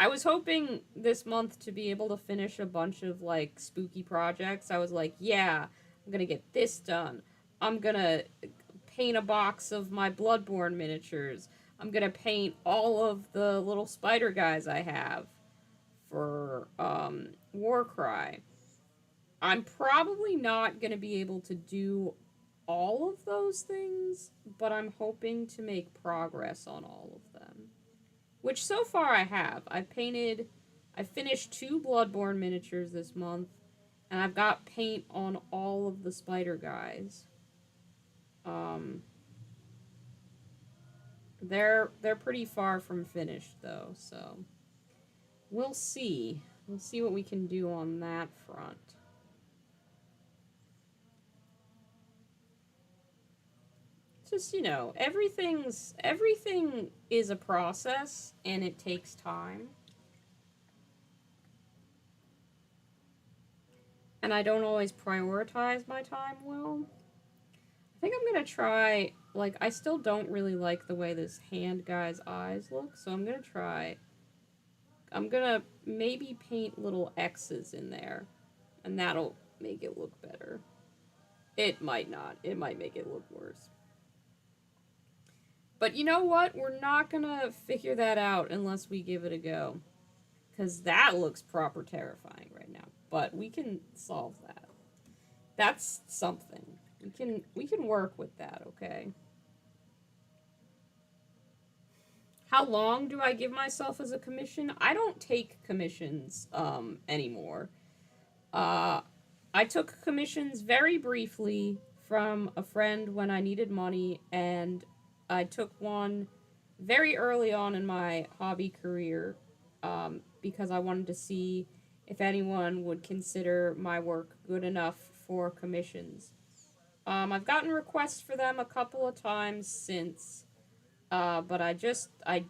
Speaker 1: I was hoping this month to be able to finish a bunch of like spooky projects. I was like, yeah, I'm gonna get this done. I'm gonna paint a box of my bloodborne miniatures. I'm gonna paint all of the little spider guys I have for Warcry. I'm probably not gonna be able to do all of those things, but I'm hoping to make progress on all of them. Which so far I have. I finished 2 bloodborne miniatures this month, and I've got paint on all of the spider guys. They're pretty far from finished though, so we'll see. We'll see what we can do on that front. Just, everything is a process and it takes time. And I don't always prioritize my time well. I think I'm gonna try, like, I still don't really like the way this hand guy's eyes look, so I'm gonna maybe paint little X's in there, and that'll make it look better. It might not. It might make it look worse. But you know what? We're not gonna figure that out unless we give it a go. Because that looks proper terrifying right now. But we can solve that. That's something. We can work with that, okay? How long do I give myself as a commission? I don't take commissions anymore. I took commissions very briefly from a friend when I needed money, and I took one very early on in my hobby career because I wanted to see if anyone would consider my work good enough for commissions. I've gotten requests for them a couple of times since, but I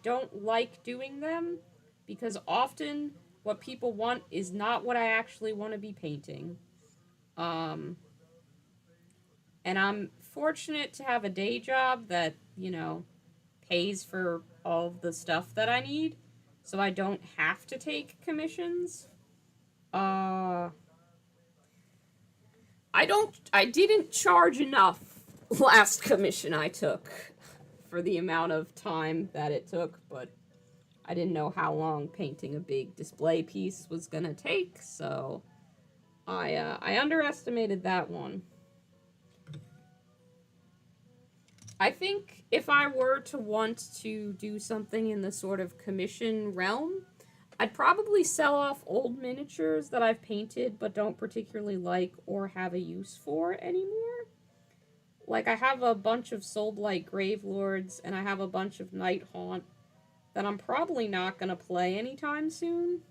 Speaker 1: don't like doing them because often what people want is not what I actually want to be painting. Um, and I'm fortunate to have a day job that, pays for all of the stuff that I need, so I don't have to take commissions. Uh, I didn't charge enough last commission I took for the amount of time that it took, but I didn't know how long painting a big display piece was gonna take, so I underestimated that one. I think if I were to want to do something in the sort of commission realm, I'd probably sell off old miniatures that I've painted but don't particularly like or have a use for anymore. Like, I have a bunch of Soul Blight Gravelords and I have a bunch of Night Haunt that I'm probably not going to play anytime soon.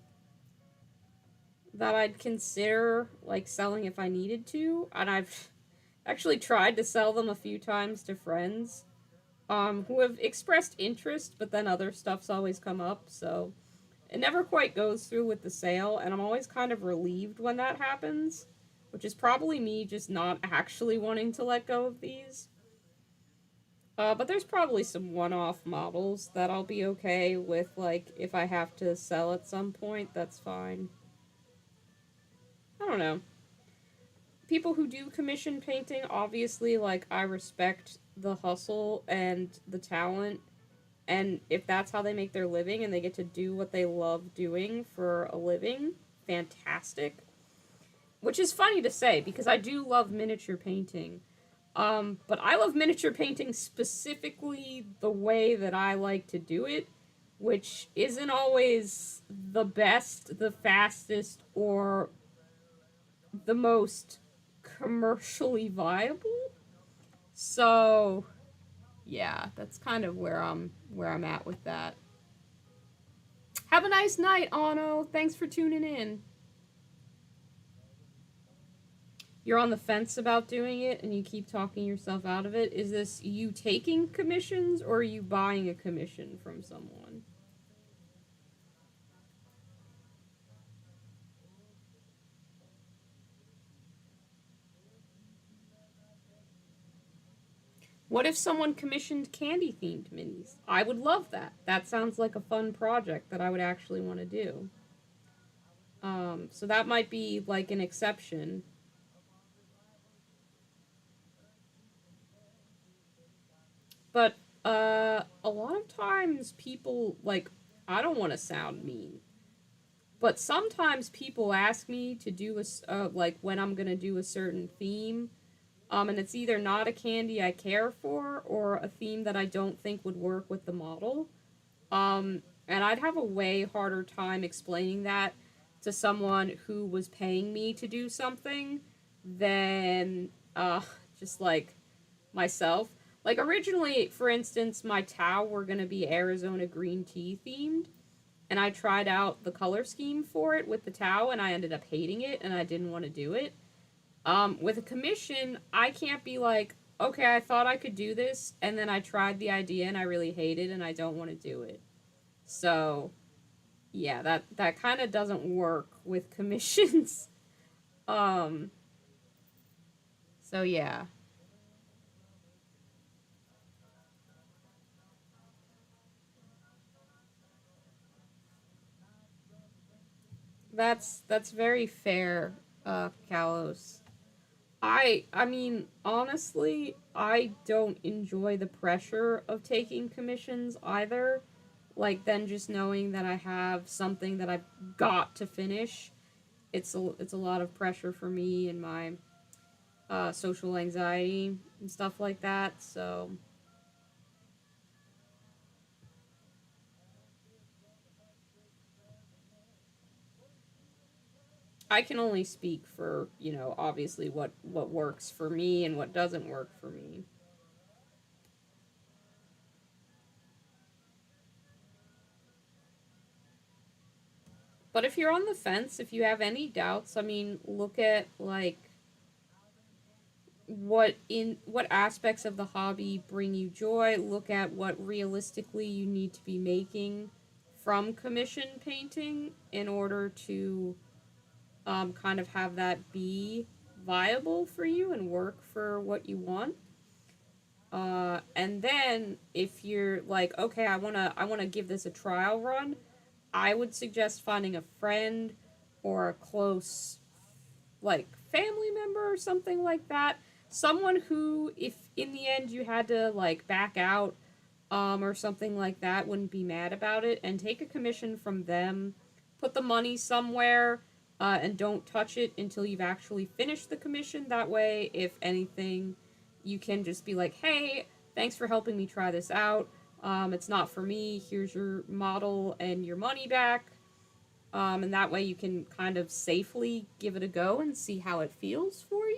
Speaker 1: That I'd consider, like, selling if I needed to. And I've actually tried to sell them a few times to friends who have expressed interest, but then other stuff's always come up, so it never quite goes through with the sale, and I'm always kind of relieved when that happens, which is probably me just not actually wanting to let go of these. But there's probably some one-off models that I'll be okay with, like, if I have to sell at some point, that's fine. I don't know. People who do commission painting, obviously, like, I respect the hustle and the talent, and if that's how they make their living and they get to do what they love doing for a living, fantastic. Which is funny to say, because I do love miniature painting. But I love miniature painting specifically the way that I like to do it, which isn't always the best, the fastest, or the most commercially viable. So, yeah, that's kind of where I'm at with that. Have a nice night, Ano. Thanks for tuning in. You're on the fence about doing it and you keep talking yourself out of it. Is this you taking commissions or are you buying a commission from someone? What if someone commissioned candy themed minis? I would love that. That sounds like a fun project that I would actually want to do. So that might be like an exception. But a lot of times people, like, I don't want to sound mean, but sometimes people ask me to do like when I'm gonna do a certain theme, and it's either not a candy I care for or a theme that I don't think would work with the model. And I'd have a way harder time explaining that to someone who was paying me to do something than just like myself. Like, originally, for instance, my Tau were going to be Arizona green tea themed, and I tried out the color scheme for it with the Tau, and I ended up hating it, and I didn't want to do it. With a commission, I can't be like, okay, I thought I could do this, and then I tried the idea and I really hate it, and I don't want to do it. So, yeah, that kind of doesn't work with commissions. um, so yeah. That's very fair, Kalos. I mean, honestly, I don't enjoy the pressure of taking commissions either. Like, then just knowing that I have something that I've got to finish, it's a lot of pressure for me and my social anxiety and stuff like that. So I can only speak for, obviously what works for me and what doesn't work for me. But if you're on the fence, if you have any doubts, I mean, look at like what aspects of the hobby bring you joy. Look at what realistically you need to be making from commission painting in order to kind of have that be viable for you and work for what you want. And then if you're like, okay, I wanna give this a trial run, I would suggest finding a friend or a close like family member or something like that someone who, if in the end you had to like back out, or something like that, wouldn't be mad about it, and take a commission from them, put the money somewhere, and don't touch it until you've actually finished the commission. That way, if anything, you can just be like, hey, thanks for helping me try this out. It's not for me. Here's your model and your money back. And that way you can kind of safely give it a go and see how it feels for you.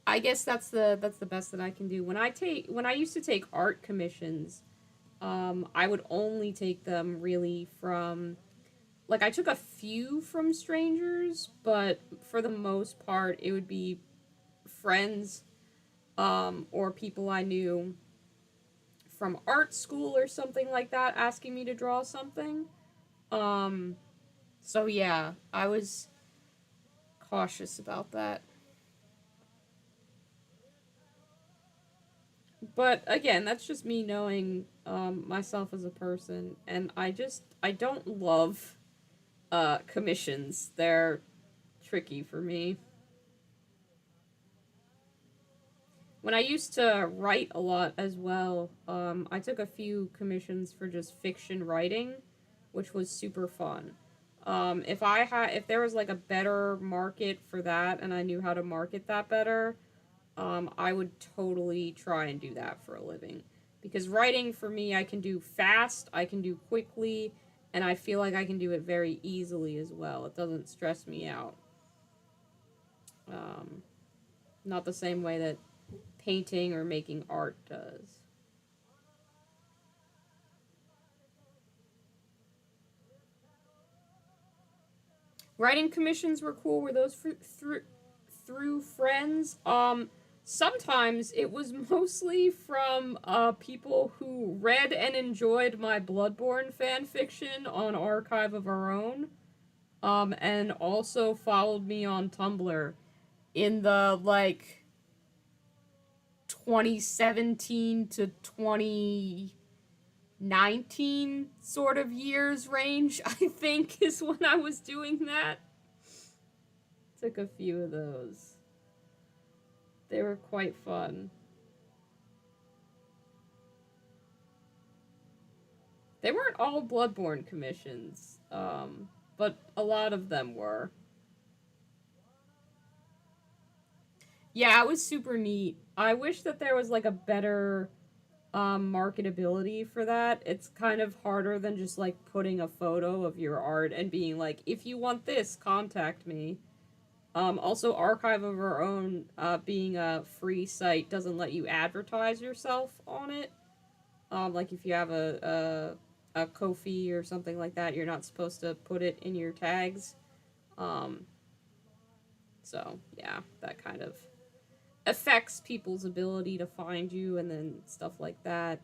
Speaker 1: I guess that's the best that I can do. When I used to take art commissions, I would only take them really from, like, I took a few from strangers, but for the most part it would be friends, or people I knew from art school or something like that asking me to draw something. Um, so yeah, I was cautious about that. But again, that's just me knowing myself as a person, and I don't love commissions. They're tricky for me. When I used to write a lot as well, I took a few commissions for just fiction writing, which was super fun. If there was like a better market for that, and I knew how to market that better, I would totally try and do that for a living. Because writing for me, I can do fast, I can do quickly, and I feel like I can do it very easily as well. It doesn't stress me out. Um, Not the same way that painting or making art does. Writing commissions were cool. Were those through friends? Sometimes it was mostly from people who read and enjoyed my Bloodborne fan fiction on Archive of Our Own, and also followed me on Tumblr in the like 2017 to 2019 sort of years range. I think is when I was doing that. Took a few of those. They were quite fun. They weren't all Bloodborne commissions, but a lot of them were. Yeah, it was super neat. I wish that there was like a better marketability for that. It's kind of harder than just like putting a photo of your art and being like, if you want this, contact me. Also, Archive of Our Own, being a free site, doesn't let you advertise yourself on it. Like if you have a Ko-fi or something like that, you're not supposed to put it in your tags. Um, so yeah, that kind of affects people's ability to find you and then stuff like that.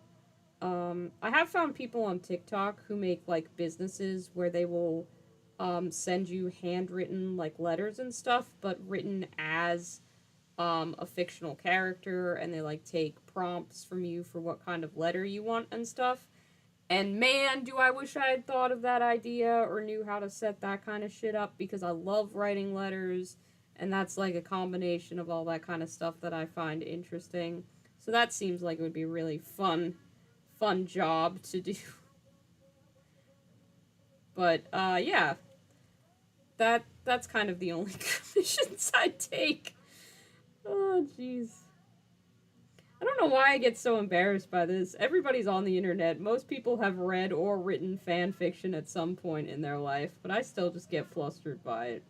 Speaker 1: I have found people on TikTok who make like businesses where they will send you handwritten like letters and stuff, but written as a fictional character, and they like take prompts from you for what kind of letter you want and stuff. And man, do I wish I had thought of that idea or knew how to set that kind of shit up, because I love writing letters, and that's like a combination of all that kind of stuff that I find interesting. So that seems like it would be a really fun job to do. But yeah, that's kind of the only commissions I take. Oh jeez. I don't know why I get so embarrassed by this. Everybody's on the internet. Most people have read or written fan fiction at some point in their life, but I still just get flustered by it.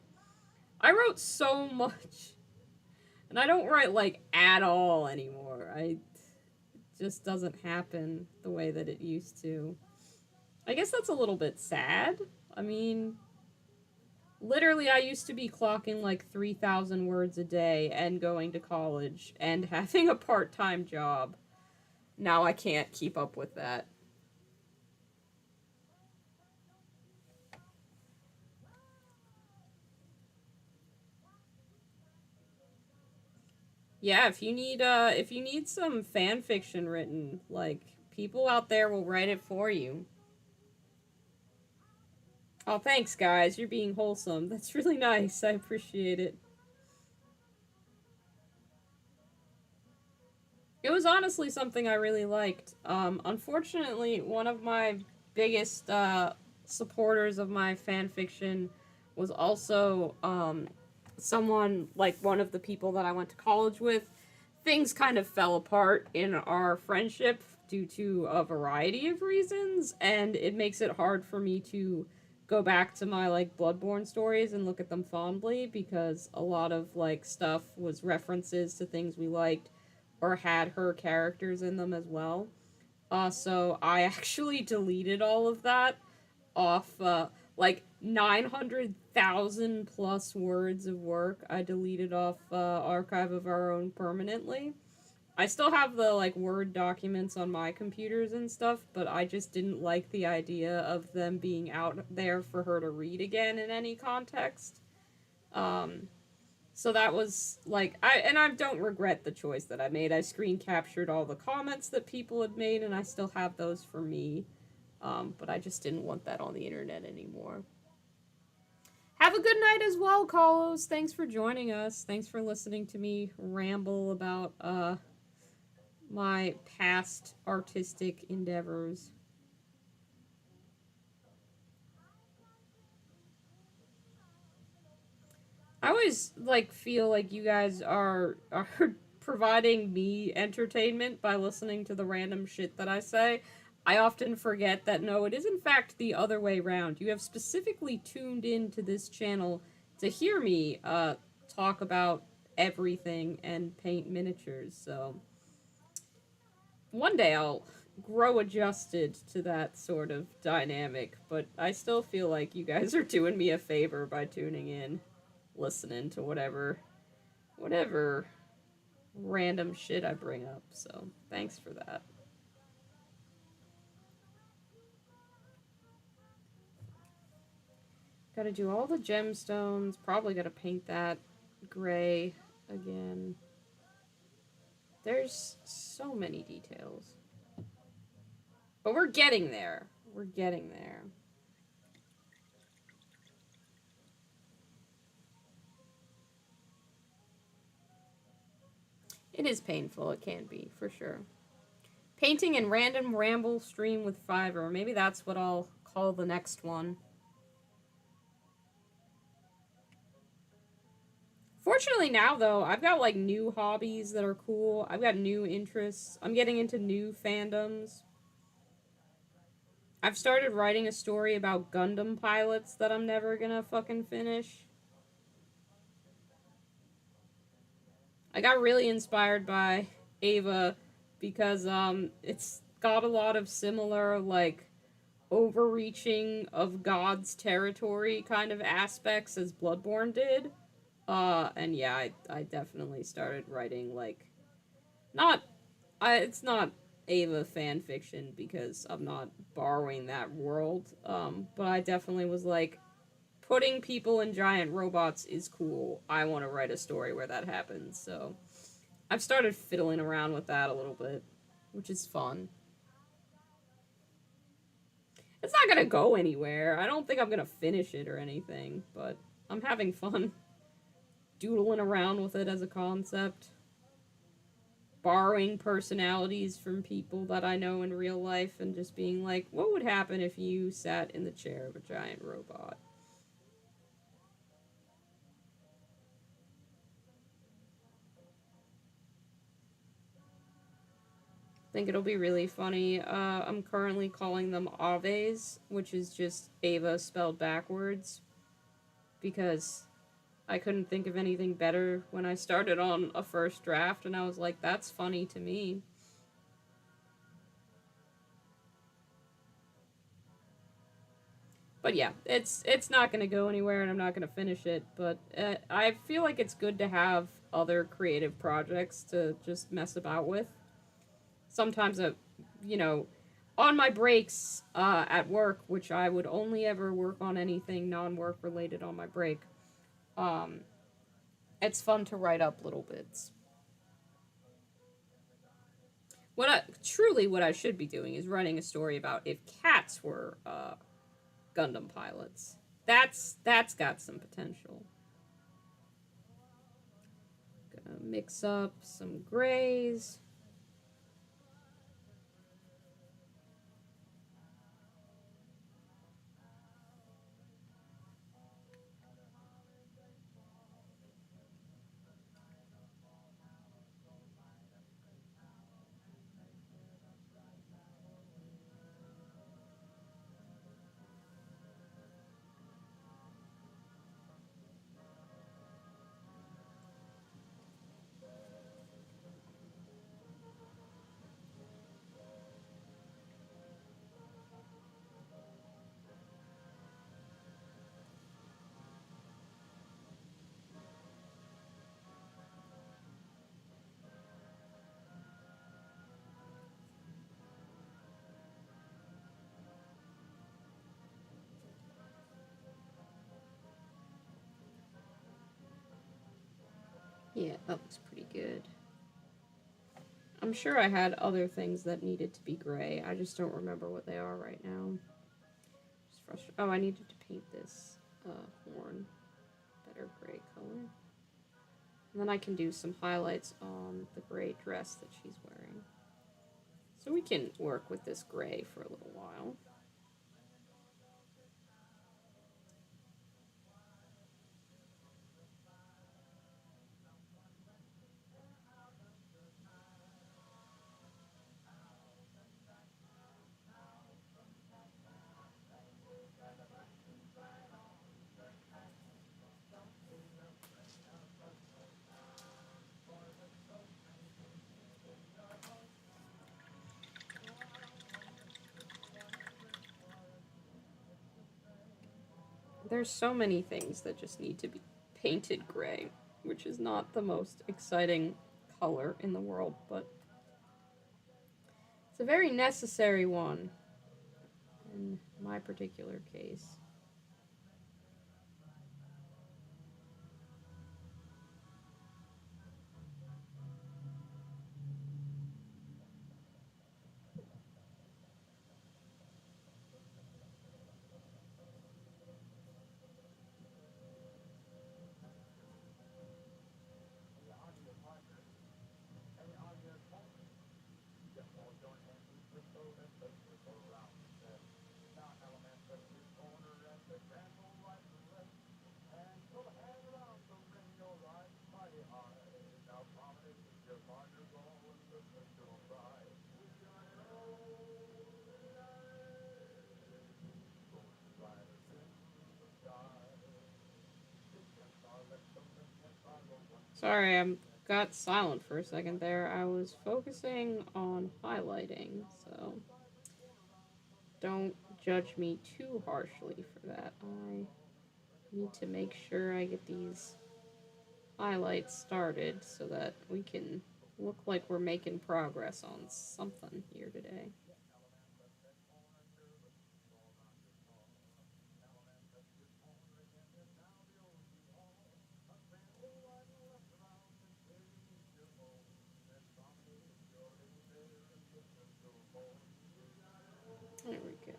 Speaker 1: I wrote so much, and I don't write like at all anymore. It just doesn't happen the way that it used to. I guess that's a little bit sad. I mean, literally, I used to be clocking like 3,000 words a day and going to college and having a part time job. Now I can't keep up with that. Yeah, if you need some fan fiction written, like people out there will write it for you. Oh, thanks guys. You're being wholesome. That's really nice. I appreciate it. It was honestly something I really liked. Unfortunately, one of my biggest supporters of my fan fiction was also someone like one of the people that I went to college with. Things kind of fell apart in our friendship due to a variety of reasons, and it makes it hard for me to go back to my like bloodborne stories and look at them fondly because a lot of like stuff was references to things we liked or had her characters in them as well. So I actually deleted all of that off like 900,000 plus words of work. I deleted off Archive of Our Own permanently. I still have the like Word documents on my computers and stuff, but I just didn't like the idea of them being out there for her to read again in any context. Um, so that was like I don't regret the choice that I made. I screen captured all the comments that people had made, and I still have those for me. But I just didn't want that on the internet anymore. Have a good night as well, Carlos. Thanks for joining us. Thanks for listening to me ramble about my past artistic endeavors. I always like feel like you guys are providing me entertainment by listening to the random shit that I say. I often forget that no, it is in fact the other way around. You have specifically tuned in to this channel to hear me talk about everything and paint miniatures. So one day I'll grow adjusted to that sort of dynamic, but I still feel like you guys are doing me a favor by tuning in, listening to whatever random shit I bring up. So, thanks for that. Gotta do all the gemstones. Probably gotta paint that gray again. There's so many details. But we're getting there. We're getting there. It is painful. It can be, for sure. Painting and random ramble stream with Fiverr. Maybe that's what I'll call the next one. Fortunately now though, I've got like new hobbies that are cool. I've got new interests. I'm getting into new fandoms. I've started writing a story about Gundam pilots that I'm never gonna fucking finish. I got really inspired by Ava because it's got a lot of similar like overreaching of God's territory kind of aspects as Bloodborne did. And yeah, I definitely started writing like not it's not Ava fan fiction because I'm not borrowing that world. But I definitely was like putting people in giant robots is cool. I want to write a story where that happens. So I've started fiddling around with that a little bit, which is fun. It's not gonna go anywhere. I don't think I'm gonna finish it or anything, but I'm having fun doodling around with it as a concept. Borrowing personalities from people that I know in real life and just being like, what would happen if you sat in the chair of a giant robot? I think it'll be really funny. I'm currently calling them Aves, which is just Ava spelled backwards, because I couldn't think of anything better when I started on a first draft, and I was like, that's funny to me. But yeah, it's not gonna go anywhere, and I'm not gonna finish it. But I feel like it's good to have other creative projects to just mess about with. Sometimes, you know, on my breaks at work, which I would only ever work on anything non-work related on my break. Um, it's fun to write up little bits. What I should be doing is writing a story about if cats were Gundam pilots. That's got some potential. Gonna mix up some grays. Yeah, that looks pretty good. I'm sure I had other things that needed to be gray. I just don't remember what they are right now. Just frustrating. Oh, I needed to paint this horn better gray color. And then I can do some highlights on the gray dress that she's wearing. So we can work with this gray for a little while. There's so many things that just need to be painted gray, which is not the most exciting color in the world, but it's a very necessary one in my particular case. Sorry, I got silent for a second there. I was focusing on highlighting, so don't judge me too harshly for that. I need to make sure I get these highlights started so that we can look like we're making progress on something here today. There we go.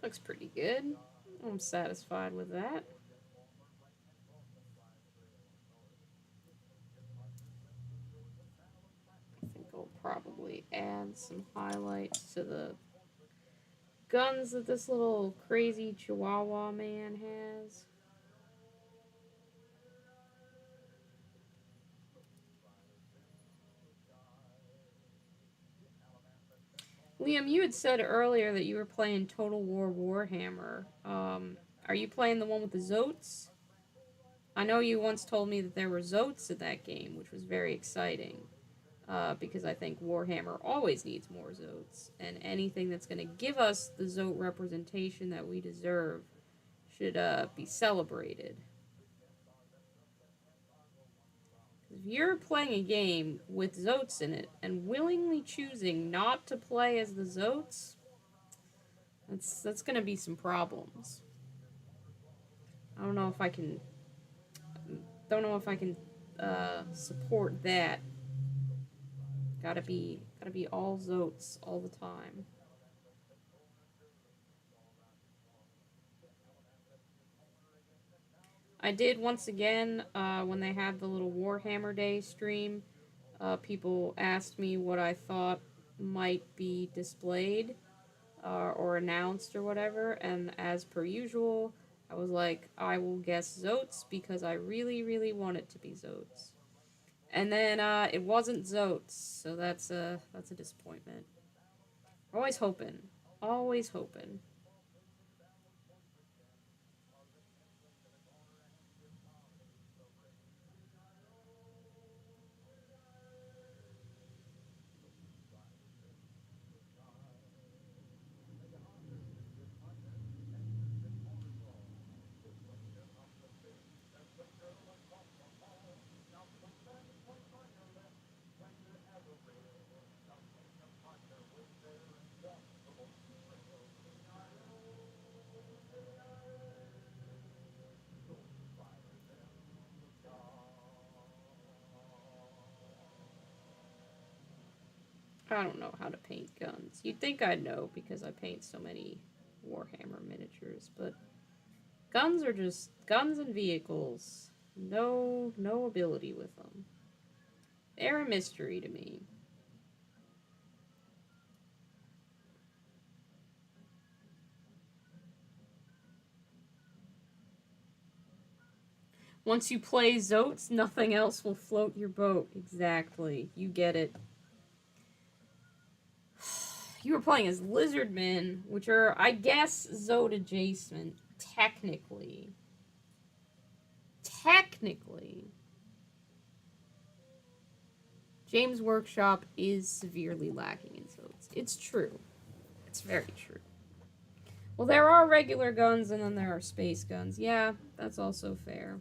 Speaker 1: Looks pretty good. I'm satisfied with that. I think I'll probably add some highlights to the guns that this little crazy Chihuahua man has. Liam, you had said earlier that you were playing Total War Warhammer. Are you playing the one with the Zotes? I know you once told me that there were Zotes in that game, which was very exciting. Because I think Warhammer always needs more Zotes, and anything that's going to give us the Zote representation that we deserve should be celebrated. If you're playing a game with Zotes in it and willingly choosing not to play as the Zotes, that's going to be some problems. I don't know if I can. Don't know if I can support that. Gotta be all Zotes all the time. I did once again when they had the little Warhammer Day stream. People asked me what I thought might be displayed or announced or whatever, and as per usual, I was like, I will guess Zotes because I really, really want it to be Zotes. And then it wasn't Zotes, so that's a disappointment. Always hoping, always hoping. I don't know how to paint guns. You'd think I'd know because I paint so many Warhammer miniatures, but guns are just guns and vehicles. No ability with them. They're a mystery to me. Once you play Zotes, nothing else will float your boat. Exactly. You get it. You were playing as Lizardmen, which are, I guess, Zote adjacent. Technically. James' workshop is severely lacking in Zotes. It's true. It's very true. Well, there are regular guns and then there are space guns. Yeah, that's also fair.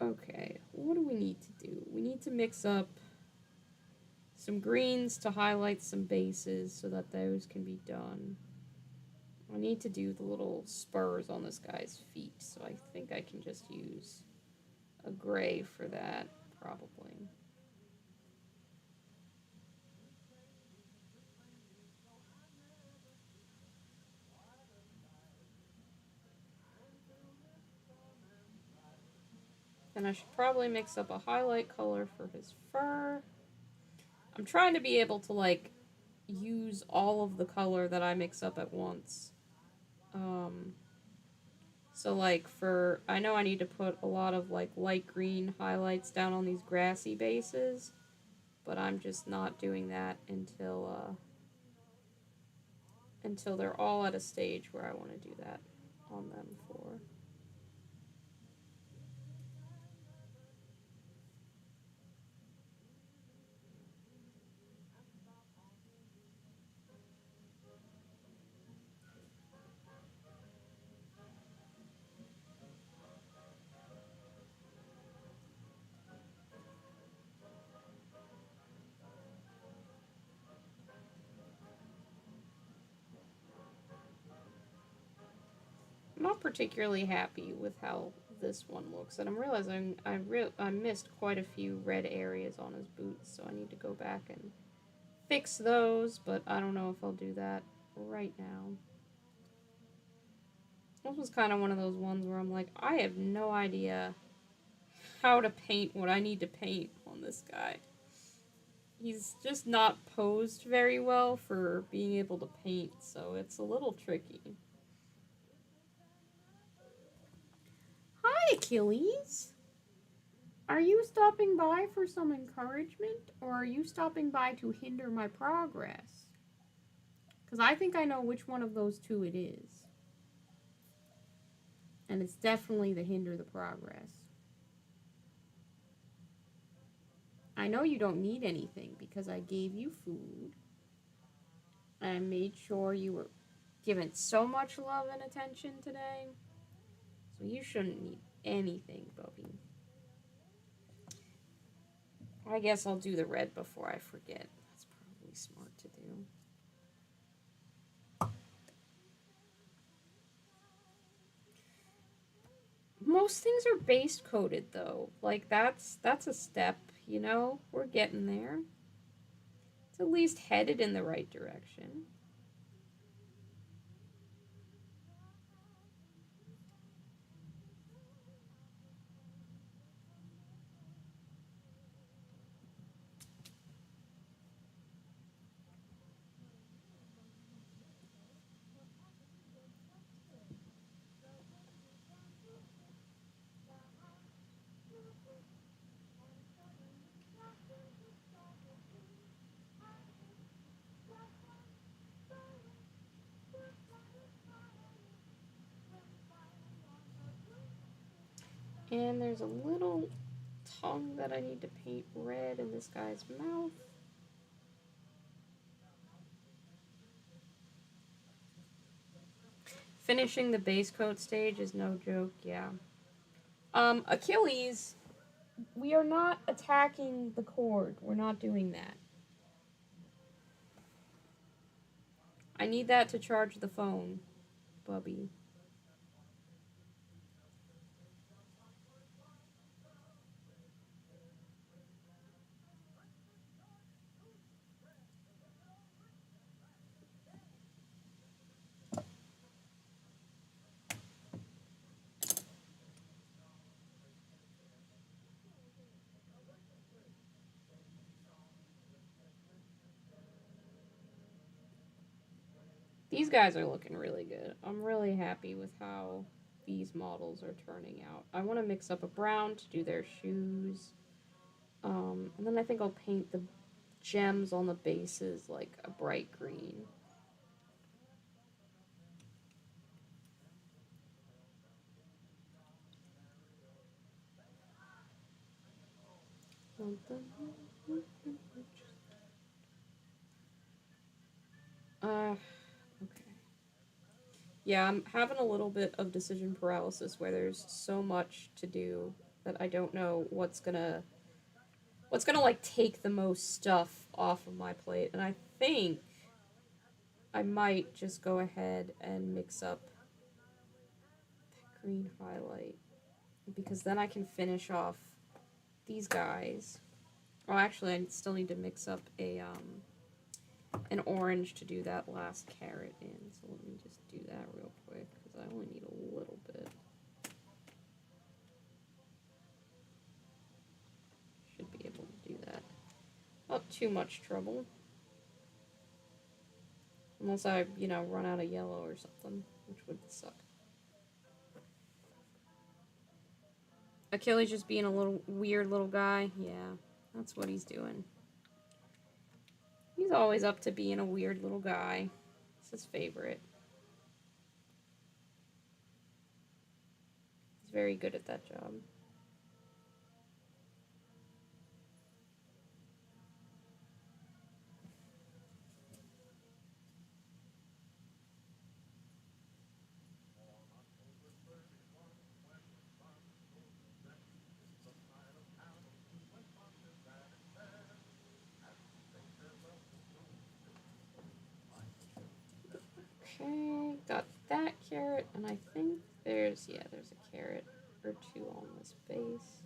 Speaker 1: Oh, God. Okay, what do we need to do? We need to mix up some greens to highlight some bases so that those can be done. I need to do the little spurs on this guy's feet, so I think I can just use a gray for that, probably. And I should probably mix up a highlight color for his fur. I'm trying to be able to, like, use all of the color that I mix up at once. So, like, I know I need to put a lot of, like, light green highlights down on these grassy bases, but I'm just not doing that until they're all at a stage where I want to do that on them for. I'm not particularly happy with how this one looks, and I'm realizing I missed quite a few red areas on his boots, so I need to go back and fix those, but I don't know if I'll do that right now. This was kind of one of those ones where I'm like, I have no idea how to paint what I need to paint on this guy. He's just not posed very well for being able to paint, so it's a little tricky. Hi, Achilles! Are you stopping by for some encouragement, or are you stopping by to hinder my progress? Because I think I know which one of those two it is. And it's definitely the hinder the progress. I know you don't need anything because I gave you food. I made sure you were given so much love and attention today. So you shouldn't need anything, Bubby. I guess I'll do the red before I forget. That's probably smart to do. Most things are base coated though. Like that's a step, you know? We're getting there. It's at least headed in the right direction. And there's a little tongue that I need to paint red in this guy's mouth. Finishing the base coat stage is no joke, yeah. Achilles, we are not attacking the cord. We're not doing that. I need that to charge the phone, Bubby. These guys are looking really good. I'm really happy with how these models are turning out. I want to mix up a brown to do their shoes. And then I think I'll paint the gems on the bases like a bright green. Okay. Yeah, I'm having a little bit of decision paralysis where there's so much to do that I don't know what's gonna like take the most stuff off of my plate. And I think I might just go ahead and mix up that green highlight because then I can finish off these guys. Oh, actually, I still need to mix up an orange to do that last carrot in. So let me just do that real quick because I only need a little bit. Should be able to do that. Not too much trouble. Unless I, run out of yellow or something, which would suck. Achilles just being a little weird little guy. Yeah, that's what he's doing. He's always up to being a weird little guy. It's his favorite. He's very good at that job. Okay, got that carrot, and I think there's a carrot or two on this base.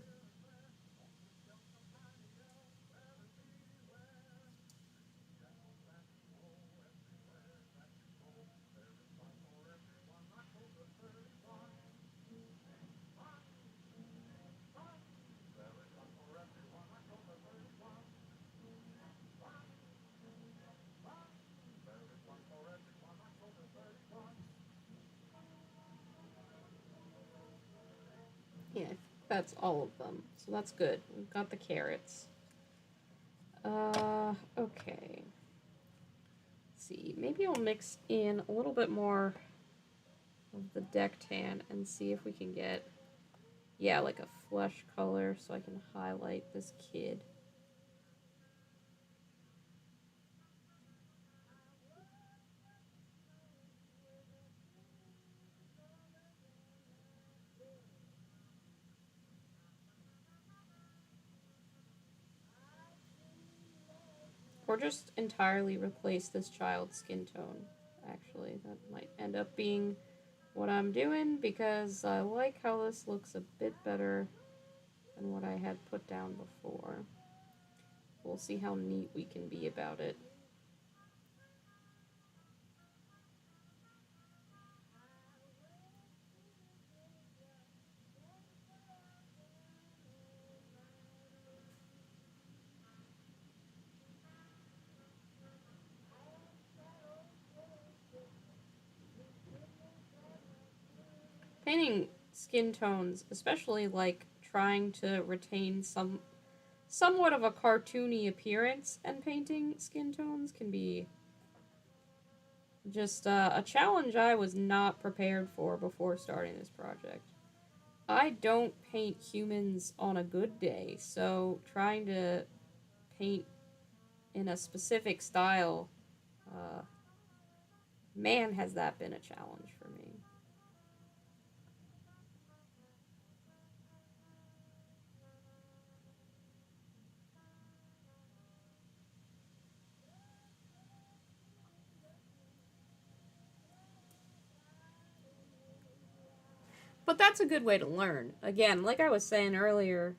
Speaker 1: Yeah, that's all of them. So that's good. We've got the carrots. Okay. Let's see. Maybe I'll mix in a little bit more of the deck tan and see if we can get, yeah, like a flesh color so I can highlight this kid. Or just entirely replace this child's skin tone, actually. That might end up being what I'm doing because I like how this looks a bit better than what I had put down before. We'll see how neat we can be about it. Painting skin tones, especially like trying to retain somewhat of a cartoony appearance and painting skin tones can be just a challenge I was not prepared for before starting this project. I don't paint humans on a good day, so trying to paint in a specific style, man, has that been a challenge for me. But that's a good way to learn. Again, like I was saying earlier,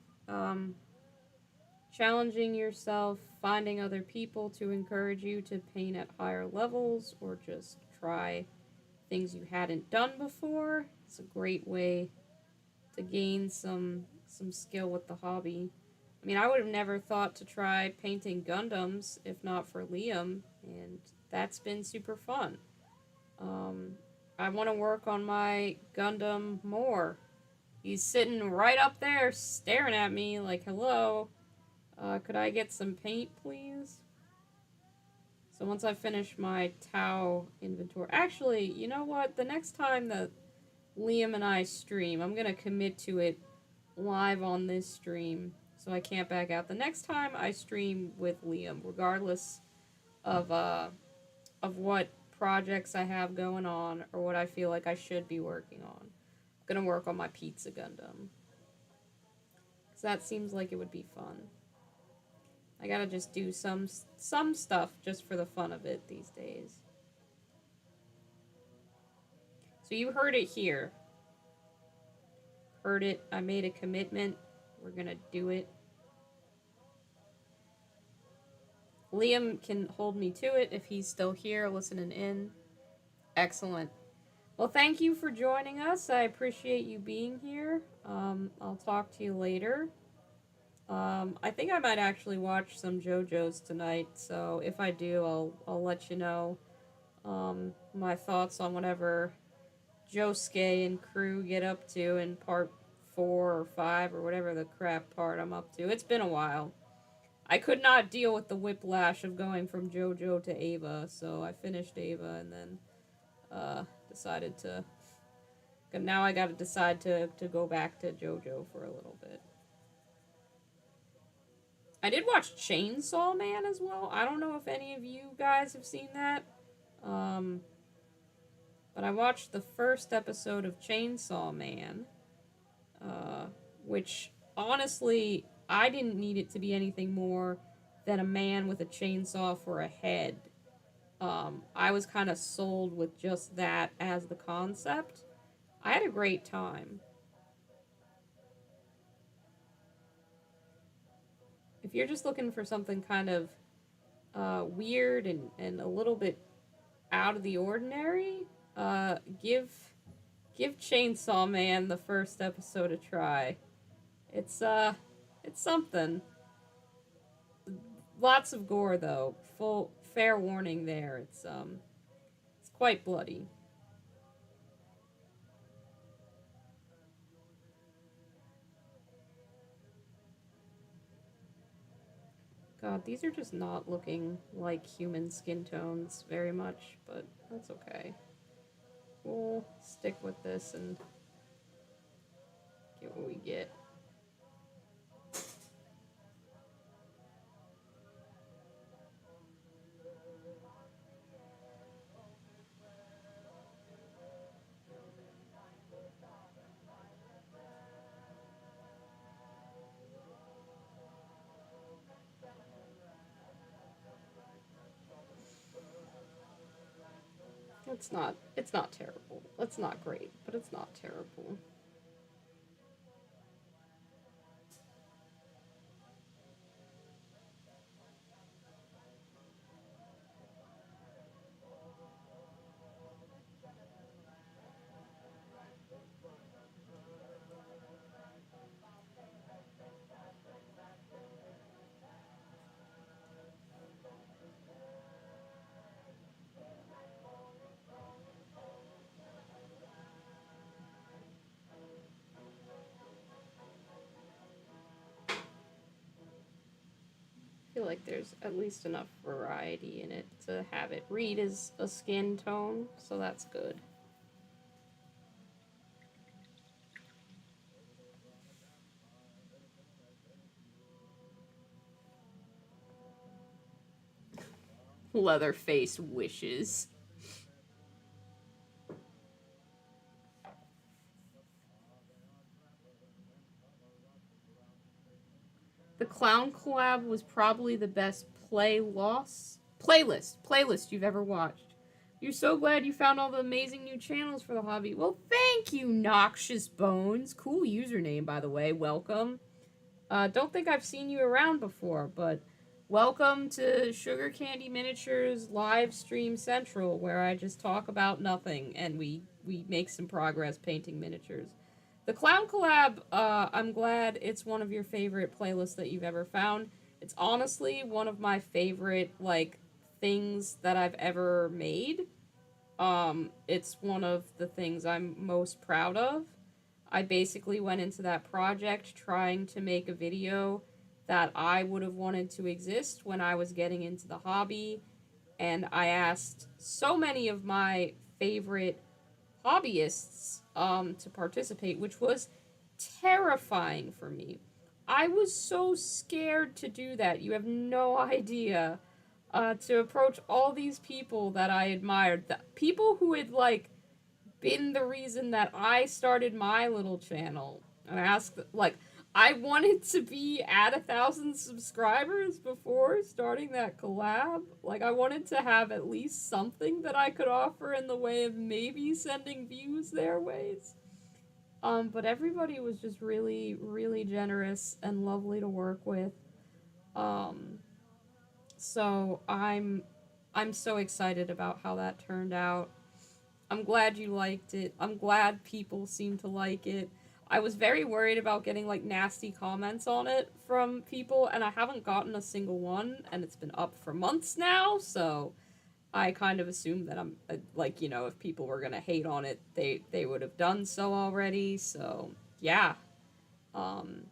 Speaker 1: challenging yourself, finding other people to encourage you to paint at higher levels, or just try things you hadn't done before. It's a great way to gain some skill with the hobby. I mean, I would have never thought to try painting Gundams if not for Liam, and that's been super fun. Um, I want to work on my Gundam more. He's sitting right up there staring at me like, hello, could I get some paint, please? So once I finish my Tau inventory... Actually, you know what? The next time that Liam and I stream, I'm going to commit to it live on this stream so I can't back out. The next time I stream with Liam, regardless of what projects I have going on or what I feel like I should be working on, I'm going to work on my Pizza Gundam. Because that seems like it would be fun. I gotta just do some stuff just for the fun of it these days. So you heard it here. Heard it. I made a commitment. We're gonna do it. Liam can hold me to it if he's still here listening in. Excellent. Well, thank you for joining us. I appreciate you being here. I'll talk to you later. I think I might actually watch some JoJo's tonight, so if I do, I'll let you know my thoughts on whatever Josuke and crew get up to in part 4 or 5 or whatever the crap part I'm up to. It's been a while. I could not deal with the whiplash of going from JoJo to Ava, so I finished Ava and then decided to... Now I gotta decide to go back to JoJo for a little bit. I did watch Chainsaw Man as well. I don't know if any of you guys have seen that. But I watched the first episode of Chainsaw Man, which, honestly, I didn't need it to be anything more than a man with a chainsaw for a head. I was kind of sold with just that as the concept. I had a great time. If you're just looking for something kind of weird and a little bit out of the ordinary, give Chainsaw Man the first episode a try. It's something. Lots of gore though. Full fair warning there. It's quite bloody. God, these are just not looking like human skin tones very much, but that's okay. We'll stick with this and get what we get. It's not terrible. It's not great, but it's not terrible. I feel like there's at least enough variety in it to have it read as a skin tone, so that's good. Leatherface wishes. The clown collab was probably the best playlist you've ever watched. You're so glad you found all the amazing new channels for the hobby. Well, thank you, Noxious Bones. Cool username, by the way. Welcome. Don't think I've seen you around before, but welcome to Sugar Candy Miniatures Live Stream Central, where I just talk about nothing and we make some progress painting miniatures. The Clown Collab, I'm glad it's one of your favorite playlists that you've ever found. It's honestly one of my favorite, like, things that I've ever made. It's one of the things I'm most proud of. I basically went into that project trying to make a video that I would have wanted to exist when I was getting into the hobby, and I asked so many of my favorite hobbyists to participate, which was terrifying for me. I was so scared to do that. You have no idea. To approach all these people that I admired, the people who had like been the reason that I started my little channel, and asked like I wanted to be at 1,000 subscribers before starting that collab. Like, I wanted to have at least something that I could offer in the way of maybe sending views their ways. But everybody was just really, really generous and lovely to work with. Um, so I'm so excited about how that turned out. I'm glad you liked it. I'm glad people seem to like it. I was very worried about getting like nasty comments on it from people, and I haven't gotten a single one, and it's been up for months now, so I kind of assumed that I'm like, you know, if people were gonna hate on it, they would have done so already. So yeah, um,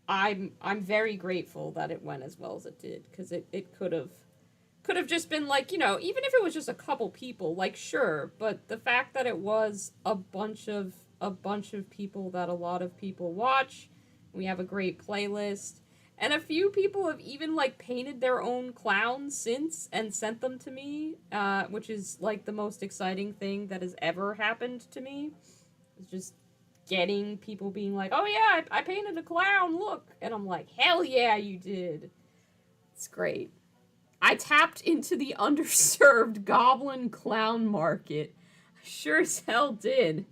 Speaker 1: I'm very grateful that it went as well as it did, because it could have just been like, you know, even if it was just a couple people, like, sure, but the fact that it was a bunch of people that a lot of people watch, we have a great playlist, and a few people have even like painted their own clowns since and sent them to me, which is like the most exciting thing that has ever happened to me. It's just getting people being like, oh yeah, I painted a clown, look, and I'm like, hell yeah, you did. It's great. I tapped into the underserved goblin clown market. I sure as hell did.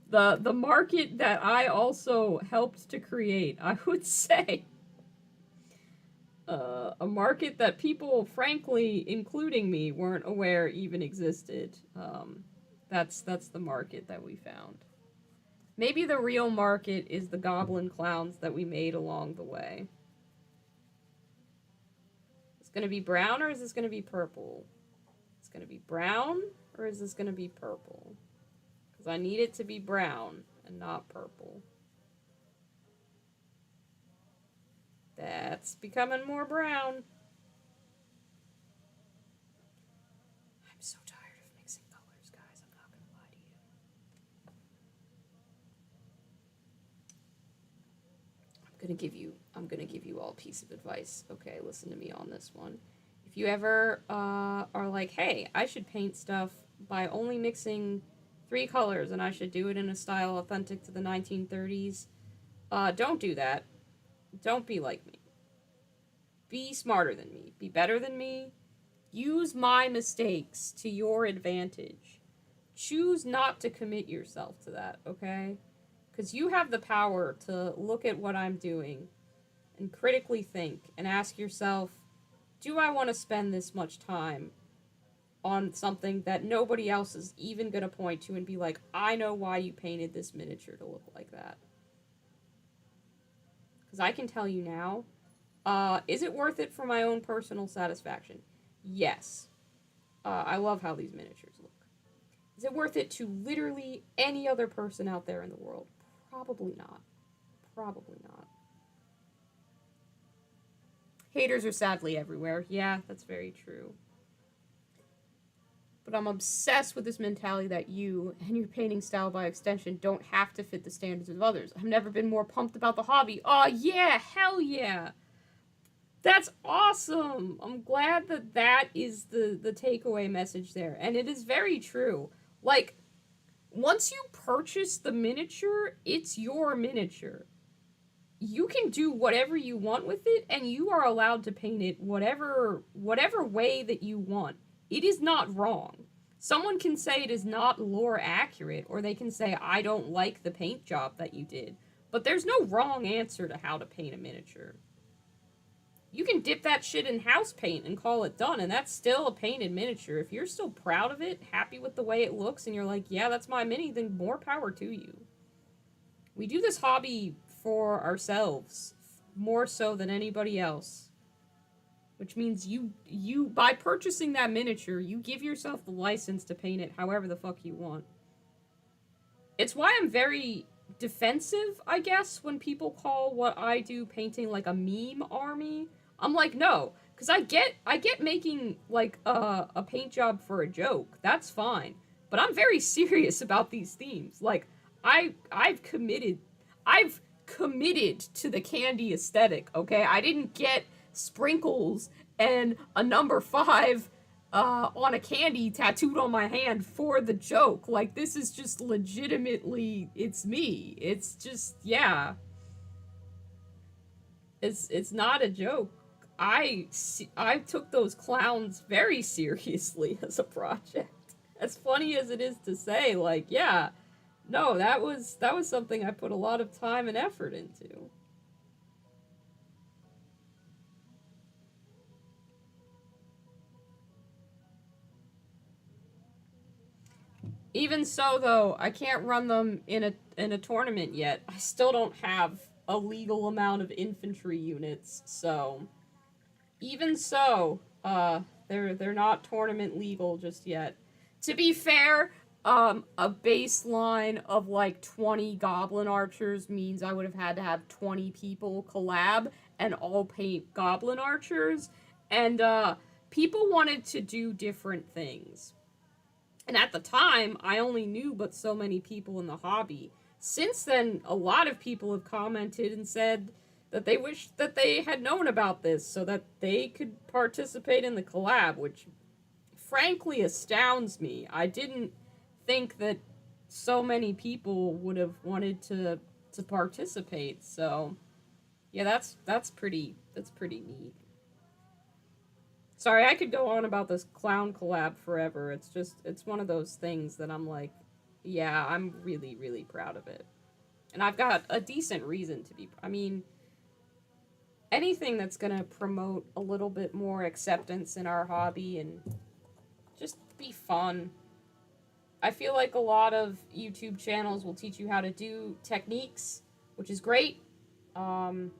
Speaker 1: The market that I also helped to create, I would say. A market that people, frankly, including me, weren't aware even existed. That's the market that we found. Maybe the real market is the goblin clowns that we made along the way. Gonna be brown or is this gonna be purple? It's gonna be brown or is this gonna be purple? Because I need it to be brown and not purple. That's becoming more brown. I'm so tired of mixing colors, guys. I'm not gonna lie to you. I'm gonna give you all a piece of advice. Okay, listen to me on this one. If you ever are like, hey, I should paint stuff by only mixing 3 colors and I should do it in a style authentic to the 1930s, don't do that. Don't be like me. Be smarter than me. Be better than me. Use my mistakes to your advantage. Choose not to commit yourself to that, okay? Because you have the power to look at what I'm doing and critically think and ask yourself, do I want to spend this much time on something that nobody else is even going to point to and be like, I know why you painted this miniature to look like that? Because I can tell you now, is it worth it for my own personal satisfaction? Yes. I love how these miniatures look. Is it worth it to literally any other person out there in the world? Probably not. Probably not. Haters are sadly everywhere. Yeah, that's very true. But I'm obsessed with this mentality that you, and your painting style by extension, don't have to fit the standards of others. I've never been more pumped about the hobby. Oh, yeah, hell yeah. That's awesome. I'm glad that that is the takeaway message there. And it is very true. Like, once you purchase the miniature, it's your miniature. You can do whatever you want with it, and you are allowed to paint it whatever way that you want. It is not wrong. Someone can say it is not lore accurate, or they can say, I don't like the paint job that you did. But there's no wrong answer to how to paint a miniature. You can dip that shit in house paint and call it done, and that's still a painted miniature. If you're still proud of it, happy with the way it looks, and you're like, yeah, that's my mini, then more power to you. We do this hobby for ourselves, more so than anybody else. which means you by purchasing that miniature, you give yourself the license to paint it however the fuck you want. It's why I'm very defensive, I guess, when people call what I do painting like a meme army. I'm like, no, because I get making like a paint job for a joke. That's fine. But I'm very serious about these themes. Like I've committed to the candy aesthetic, okay? I didn't get sprinkles and a number 5 on a candy tattooed on my hand for the joke. Like, this is just legitimately, it's me. It's just, yeah. It's not a joke. I took those clowns very seriously as a project. As funny as it is to say, like, yeah, no, that was something I put a lot of time and effort into. Even so, though, I can't run them in a tournament yet. I still don't have a legal amount of infantry units, so even so, they're not tournament legal just yet. To be fair, a baseline of like 20 goblin archers means I would have had to have 20 people collab and all paint goblin archers, and people wanted to do different things. And at the time, I only knew but so many people in the hobby. Since then, a lot of people have commented and said that they wish that they had known about this so that they could participate in the collab, which frankly astounds me. I didn't think that so many people would have wanted to participate. So, yeah, that's pretty neat. Sorry, I could go on about this clown collab forever. It's one of those things that I'm like, yeah, I'm really, really proud of it. And I've got a decent reason to be. I mean, anything that's going to promote a little bit more acceptance in our hobby and just be fun. I feel like a lot of YouTube channels will teach you how to do techniques, which is great. I'm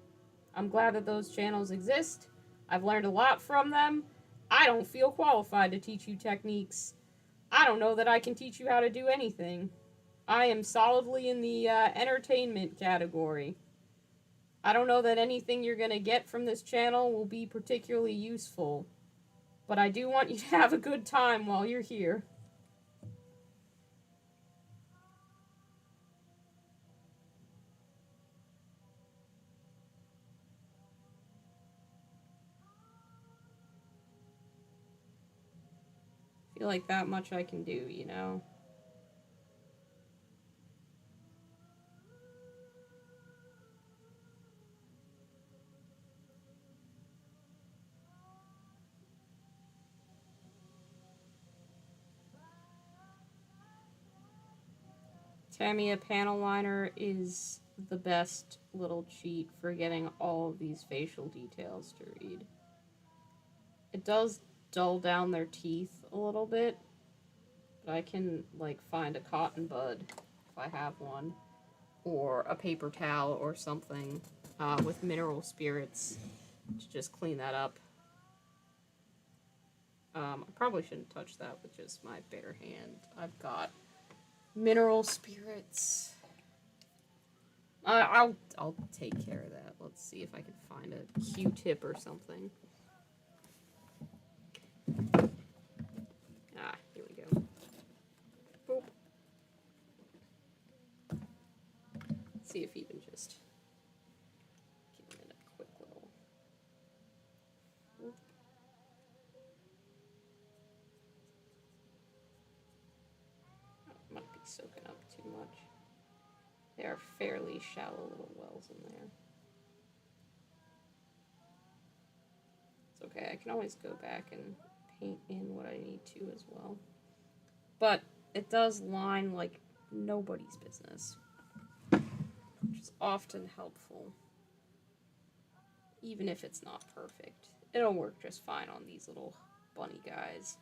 Speaker 1: glad that those channels exist. I've learned a lot from them. I don't feel qualified to teach you techniques. I don't know that I can teach you how to do anything. I am solidly in the entertainment category. I don't know that anything you're going to get from this channel will be particularly useful. But I do want you to have a good time while you're here. I feel like that much I can do, you know? Tamiya Panel Liner is the best little cheat for getting all of these facial details to read. It does dull down their teeth a little bit, but I can, like, find a cotton bud if I have one, or a paper towel or something with mineral spirits to just clean that up. I probably shouldn't touch that with just my bare hand. I've got mineral spirits. I'll take care of that. Let's see if I can find a Q-tip or something. Ah, here we go. Boop. Let's see if even just give it a quick little. Boop. Oh, might be soaking up too much. There are fairly shallow little wells in there. It's okay, I can always go back and paint in what I need to as well. But it does line like nobody's business, which is often helpful. Even if it's not perfect. It'll work just fine on these little bunny guys.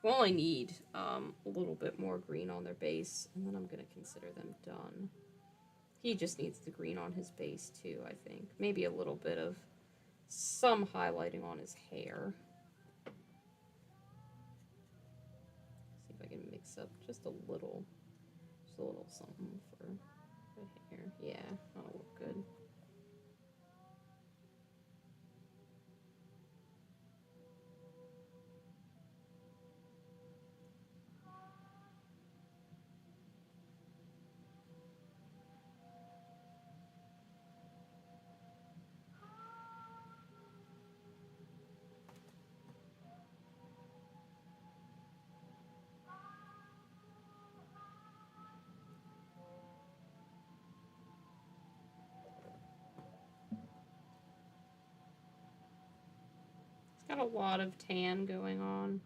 Speaker 1: We only need a little bit more green on their base, and then I'm going to consider them done. He just needs the green on his base too, I think. Maybe a little bit of some highlighting on his hair. See if I can mix up just a little something for the hair. Yeah, that'll look good. Got a lot of tan going on.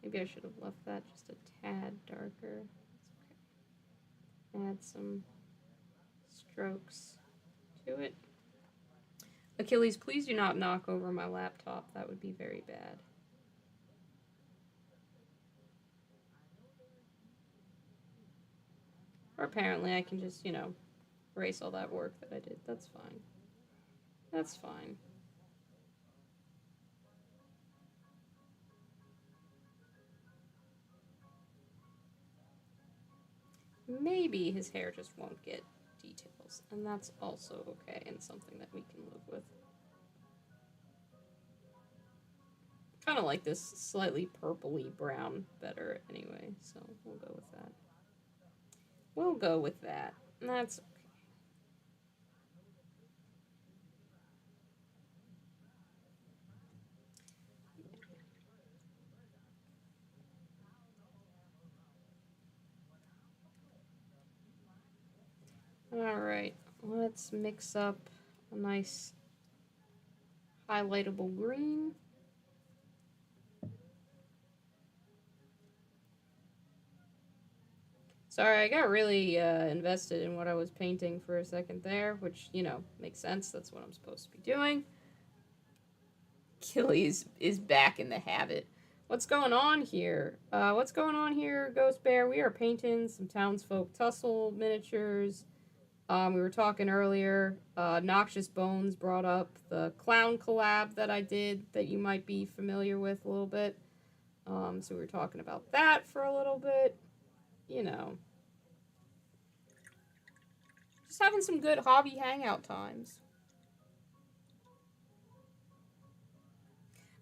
Speaker 1: Maybe I should have left that just a tad darker. That's okay. Add some strokes to it. Achilles, please do not knock over my laptop. That would be very bad. Or apparently I can just, erase all that work that I did. That's fine. That's fine. Maybe his hair just won't get details, and that's also okay and something that we can live with. Kind of like this slightly purpley brown better anyway, so we'll go with that. We'll go with that. That's okay. Alright, let's mix up a nice highlightable green. Sorry, I got really invested in what I was painting for a second there, which, makes sense. That's what I'm supposed to be doing. Achilles is back in the habit. What's going on here? Ghost Bear? We are painting some townsfolk tussle miniatures. We were talking earlier. Noxious Bones brought up the clown collab that I did that you might be familiar with a little bit. So we were talking about that for a little bit. Just having some good hobby hangout times.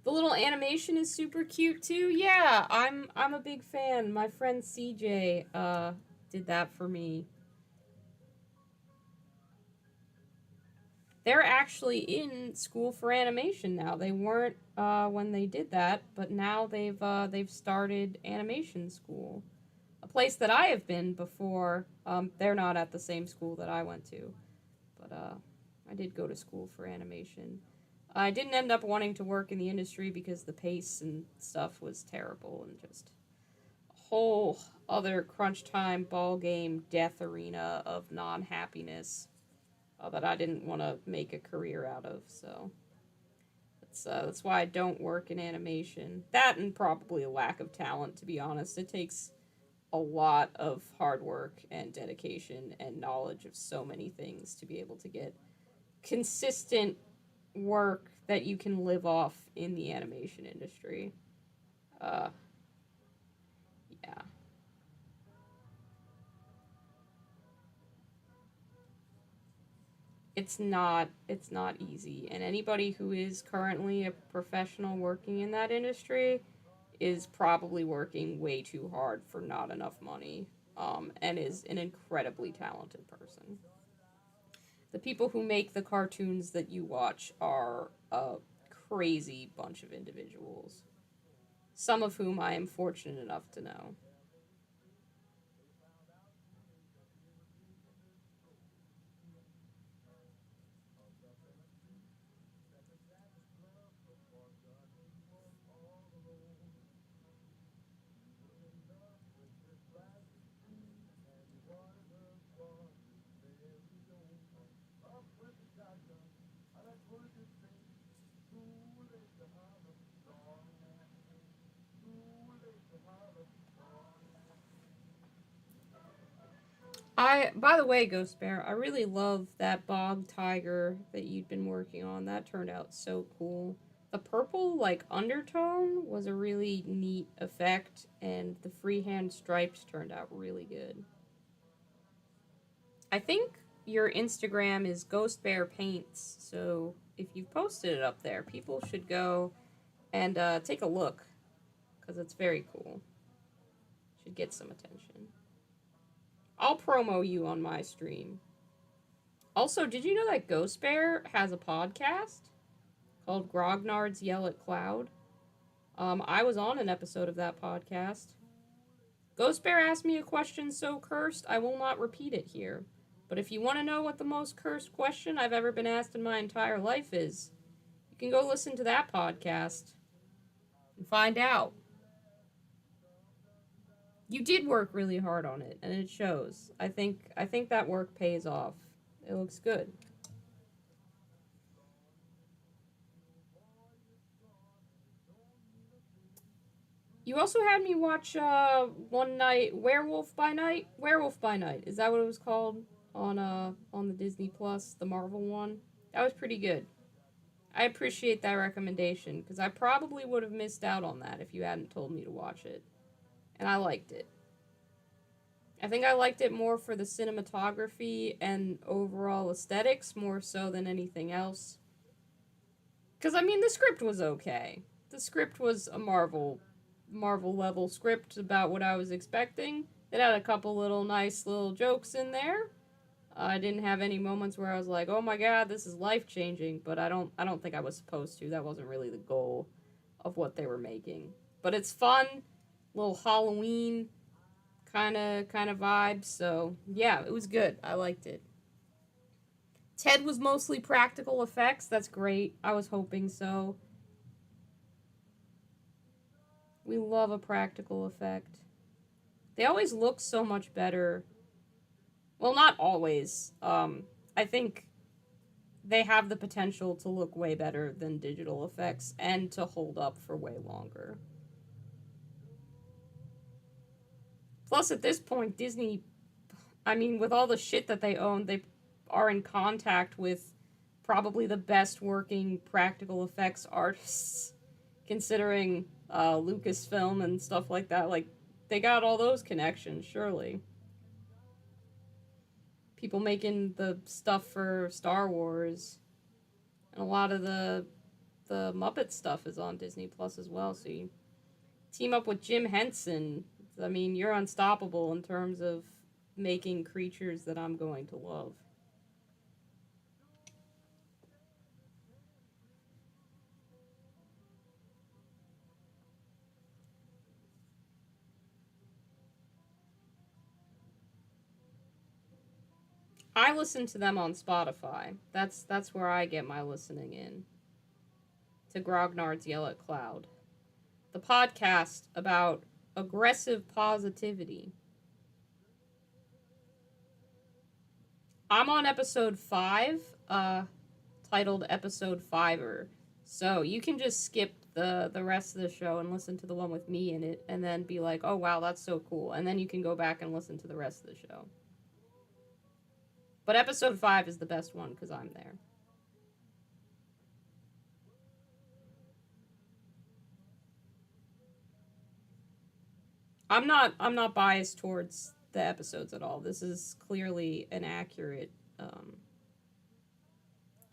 Speaker 1: The little animation is super cute too. Yeah, I'm a big fan. My friend CJ did that for me. They're actually in school for animation now. They weren't when they did that, but now they've started animation school. A place that I have been before. They're not at the same school that I went to, but I did go to school for animation. I didn't end up wanting to work in the industry because the pace and stuff was terrible and just a whole other crunch time ball game death arena of non-happiness that I didn't want to make a career out of. So that's why I don't work in animation. That and probably a lack of talent, to be honest. It takes a lot of hard work and dedication and knowledge of so many things to be able to get consistent work that you can live off in the animation industry. Yeah. It's not easy, and anybody who is currently a professional working in that industry is probably working way too hard for not enough money, and is an incredibly talented person. The people who make the cartoons that you watch are a crazy bunch of individuals, some of whom I am fortunate enough to know. By the way, Ghost Bear, I really love that bog tiger that you'd been working on. That turned out so cool. The purple, like, undertone was a really neat effect, and the freehand stripes turned out really good. I think your Instagram is Ghost Bear Paints, so if you've posted it up there, people should go and take a look, because it's very cool. Should get some attention. I'll promo you on my stream. Also, did you know that Ghost Bear has a podcast called Grognard's Yell at Cloud? I was on an episode of that podcast. Ghost Bear asked me a question so cursed, I will not repeat it here. But if you want to know what the most cursed question I've ever been asked in my entire life is, you can go listen to that podcast and find out. You did work really hard on it, and it shows. I think that work pays off. It looks good. You also had me watch one night Werewolf by Night. Werewolf by Night, is that what it was called on the Disney Plus, the Marvel one? That was pretty good. I appreciate that recommendation because I probably would have missed out on that if you hadn't told me to watch it, and I liked it. I think I liked it more for the cinematography and overall aesthetics more so than anything else. Because I mean, the script was okay. The script was a Marvel level script about what I was expecting. It had a couple little nice little jokes in there. I didn't have any moments where I was like, "Oh my god, this is life-changing," but I don't think I was supposed to. That wasn't really the goal of what they were making. But it's fun, little Halloween kind of vibe, so yeah, it was good. I liked it. Ted was mostly practical effects. That's great. I was hoping so. We love a practical effect. They always look so much better. Well, not always. I think they have the potential to look way better than digital effects and to hold up for way longer. Plus, at this point, Disney, I mean, with all the shit that they own, they are in contact with probably the best working practical effects artists, considering Lucasfilm and stuff like that. Like, they got all those connections, surely. People making the stuff for Star Wars, and a lot of the Muppet stuff is on Disney Plus as well. So you team up with Jim Henson. I mean, you're unstoppable in terms of making creatures that I'm going to love. I listen to them on Spotify. That's where I get my listening in. To Grognard's Yell at Cloud. The podcast about aggressive positivity. I'm on episode 5, titled Episode 5er. So you can just skip the rest of the show and listen to the one with me in it, and then be like, oh wow, that's so cool. And then you can go back and listen to the rest of the show. But episode 5 is the best one because I'm there. I'm not biased towards the episodes at all. This is clearly an accurate,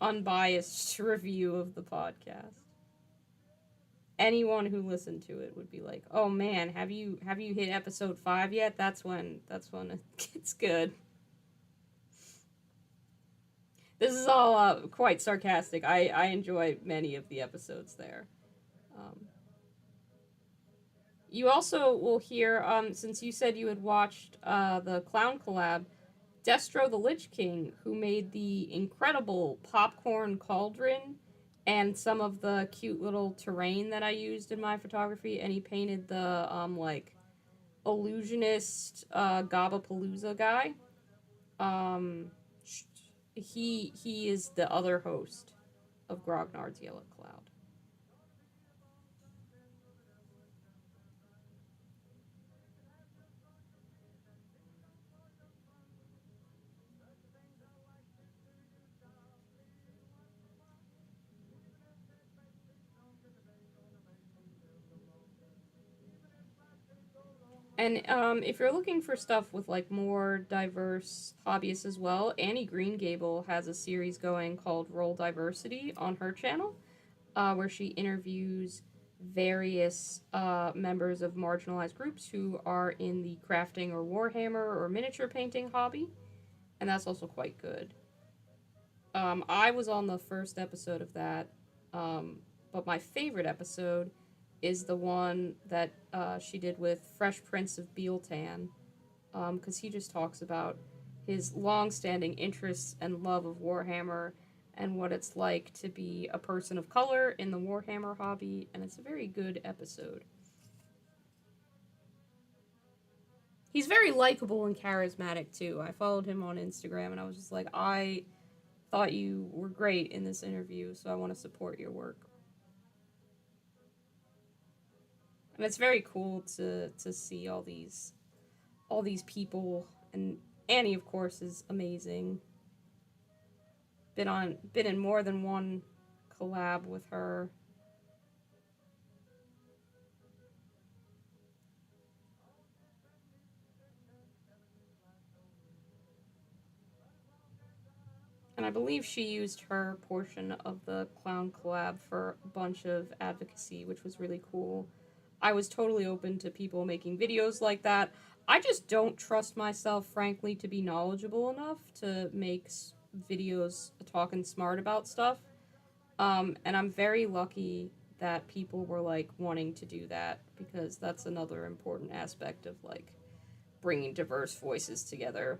Speaker 1: unbiased review of the podcast. Anyone who listened to it would be like, "Oh man, have you hit episode 5 yet? That's when it gets good." This is all quite sarcastic. I enjoy many of the episodes there. You also will hear, since you said you had watched the Clown collab, Destro the Lich King, who made the incredible popcorn cauldron and some of the cute little terrain that I used in my photography, and he painted the, illusionist Gabapalooza guy. He is the other host of Grognard's Yell at Cloud. And if you're looking for stuff with like more diverse hobbyists as well, Annie Green Gable has a series going called Role Diversity on her channel, where she interviews various members of marginalized groups who are in the crafting or Warhammer or miniature painting hobby, and that's also quite good. I was on the first episode of that, but my favorite episode is the one that she did with Fresh Prince of Bealtan, because he just talks about his long-standing interests and love of Warhammer and what it's like to be a person of color in the Warhammer hobby, and it's a very good episode. He's very likable and charismatic too. I followed him on Instagram and I was just like, I thought you were great in this interview, so I want to support your work. And it's very cool to see all these people, and Annie of course is amazing. Been in more than one collab with her. And I believe she used her portion of the clown collab for a bunch of advocacy, which was really cool. I was totally open to people making videos like that. I just don't trust myself, frankly, to be knowledgeable enough to make videos talking smart about stuff. And I'm very lucky that people were like wanting to do that, because that's another important aspect of like bringing diverse voices together.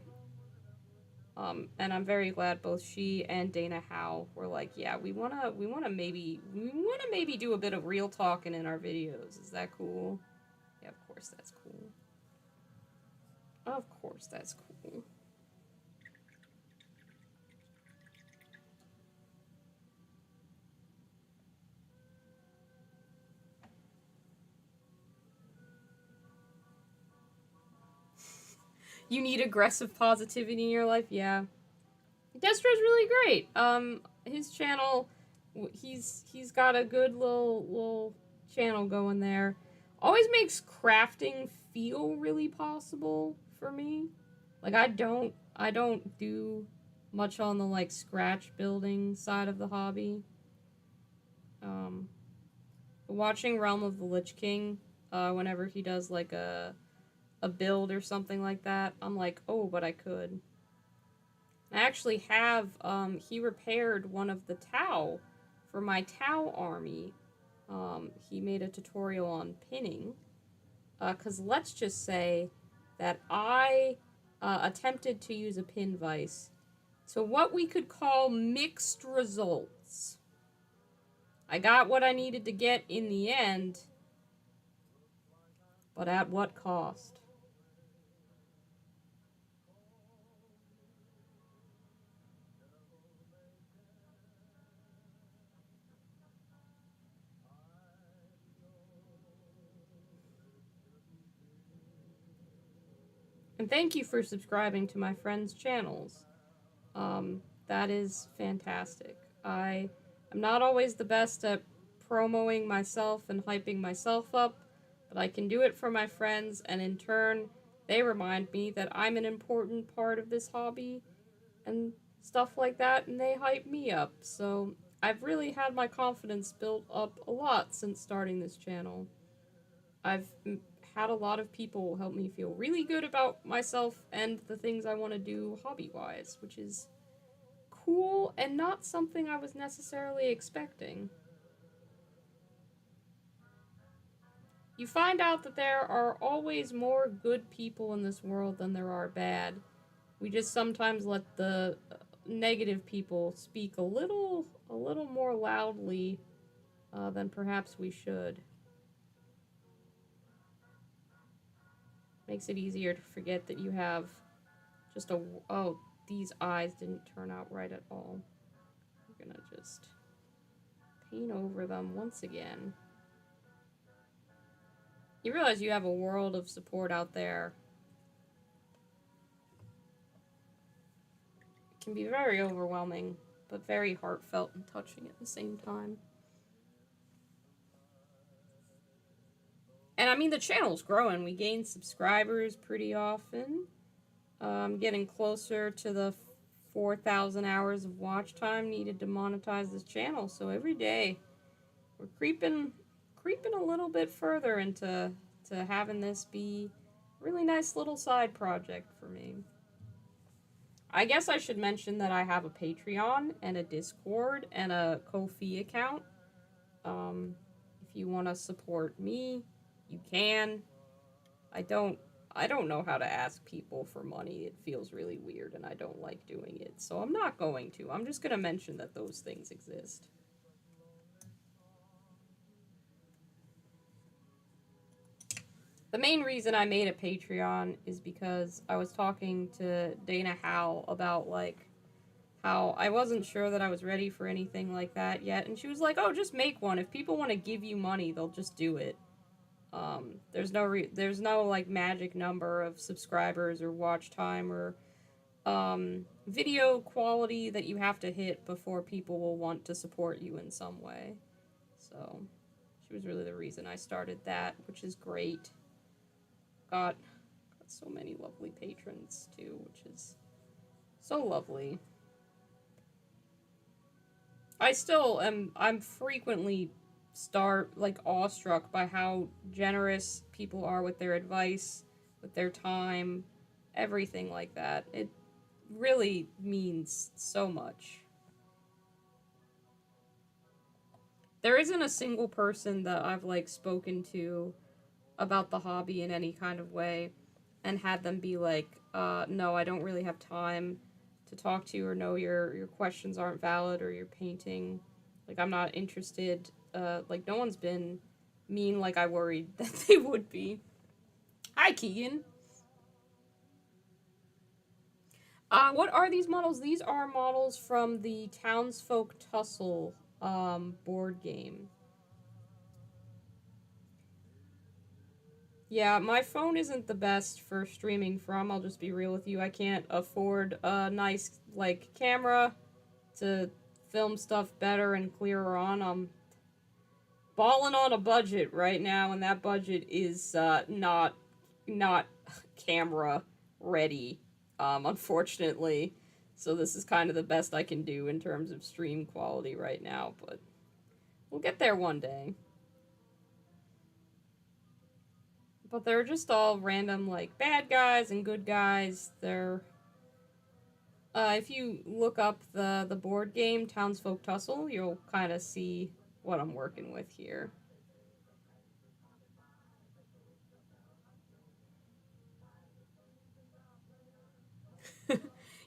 Speaker 1: And I'm very glad both she and Dana Howe were like, yeah, we wanna maybe do a bit of real talking in our videos. Is that cool? Yeah, of course that's cool. Of course that's cool. You need aggressive positivity in your life, yeah. Destro's really great. His channel, he's got a good little channel going there. Always makes crafting feel really possible for me. Like I don't do much on the like scratch building side of the hobby. Um, Watching Realm of the Lich King, whenever he does like a build or something like that, I'm like, oh, but I could. I actually have, he repaired one of the Tau for my Tau army. He made a tutorial on pinning. Because let's just say that I attempted to use a pin vise to what we could call mixed results. I got what I needed to get in the end, but at what cost? And thank you for subscribing to my friends' channels. That is fantastic. I am not always the best at promoting myself and hyping myself up, but I can do it for my friends, and in turn, they remind me that I'm an important part of this hobby and stuff like that, and they hype me up. So I've really had my confidence built up a lot since starting this channel. I've had a lot of people help me feel really good about myself and the things I want to do hobby-wise, which is cool and not something I was necessarily expecting. You find out that there are always more good people in this world than there are bad. We just sometimes let the negative people speak a little more loudly than perhaps we should. Makes it easier to forget that you have just a... Oh, these eyes didn't turn out right at all. I'm gonna just paint over them once again. You realize you have a world of support out there. It can be very overwhelming, but very heartfelt and touching at the same time. And I mean, the channel's growing. We gain subscribers pretty often. Getting closer to the 4,000 hours of watch time needed to monetize this channel. So every day we're creeping a little bit further into having this be a really nice little side project for me. I guess I should mention that I have a Patreon and a Discord and a Ko-fi account. If you want to support me, you can. I don't know how to ask people for money. It feels really weird and I don't like doing it. So I'm not going to. I'm just going to mention that those things exist. The main reason I made a Patreon is because I was talking to Dana Howe about, like, how I wasn't sure that I was ready for anything like that yet. And she was like, oh, just make one. If people want to give you money, they'll just do it. There's no like magic number of subscribers or watch time or video quality that you have to hit before people will want to support you in some way. So she was really the reason I started that, which is great. Got so many lovely patrons too, which is so lovely. I'm frequently awestruck by how generous people are with their advice, with their time, everything like that. It really means so much. There isn't a single person that I've like spoken to about the hobby in any kind of way and had them be like, no, I don't really have time to talk to you, or no, your questions aren't valid, or your painting, like, I'm not interested. Like, no one's been mean like I worried that they would be. Hi, Keegan. What are these models? These are models from the Townsfolk Tussle board game. Yeah, my phone isn't the best for streaming from, I'll just be real with you. I can't afford a nice, like, camera to film stuff better and clearer on. I'm balling on a budget right now, and that budget is not camera ready, unfortunately. So this is kind of the best I can do in terms of stream quality right now, but we'll get there one day. But they're just all random, like, bad guys and good guys. They're if you look up the board game Townsfolk Tussle, you'll kind of see what I'm working with here.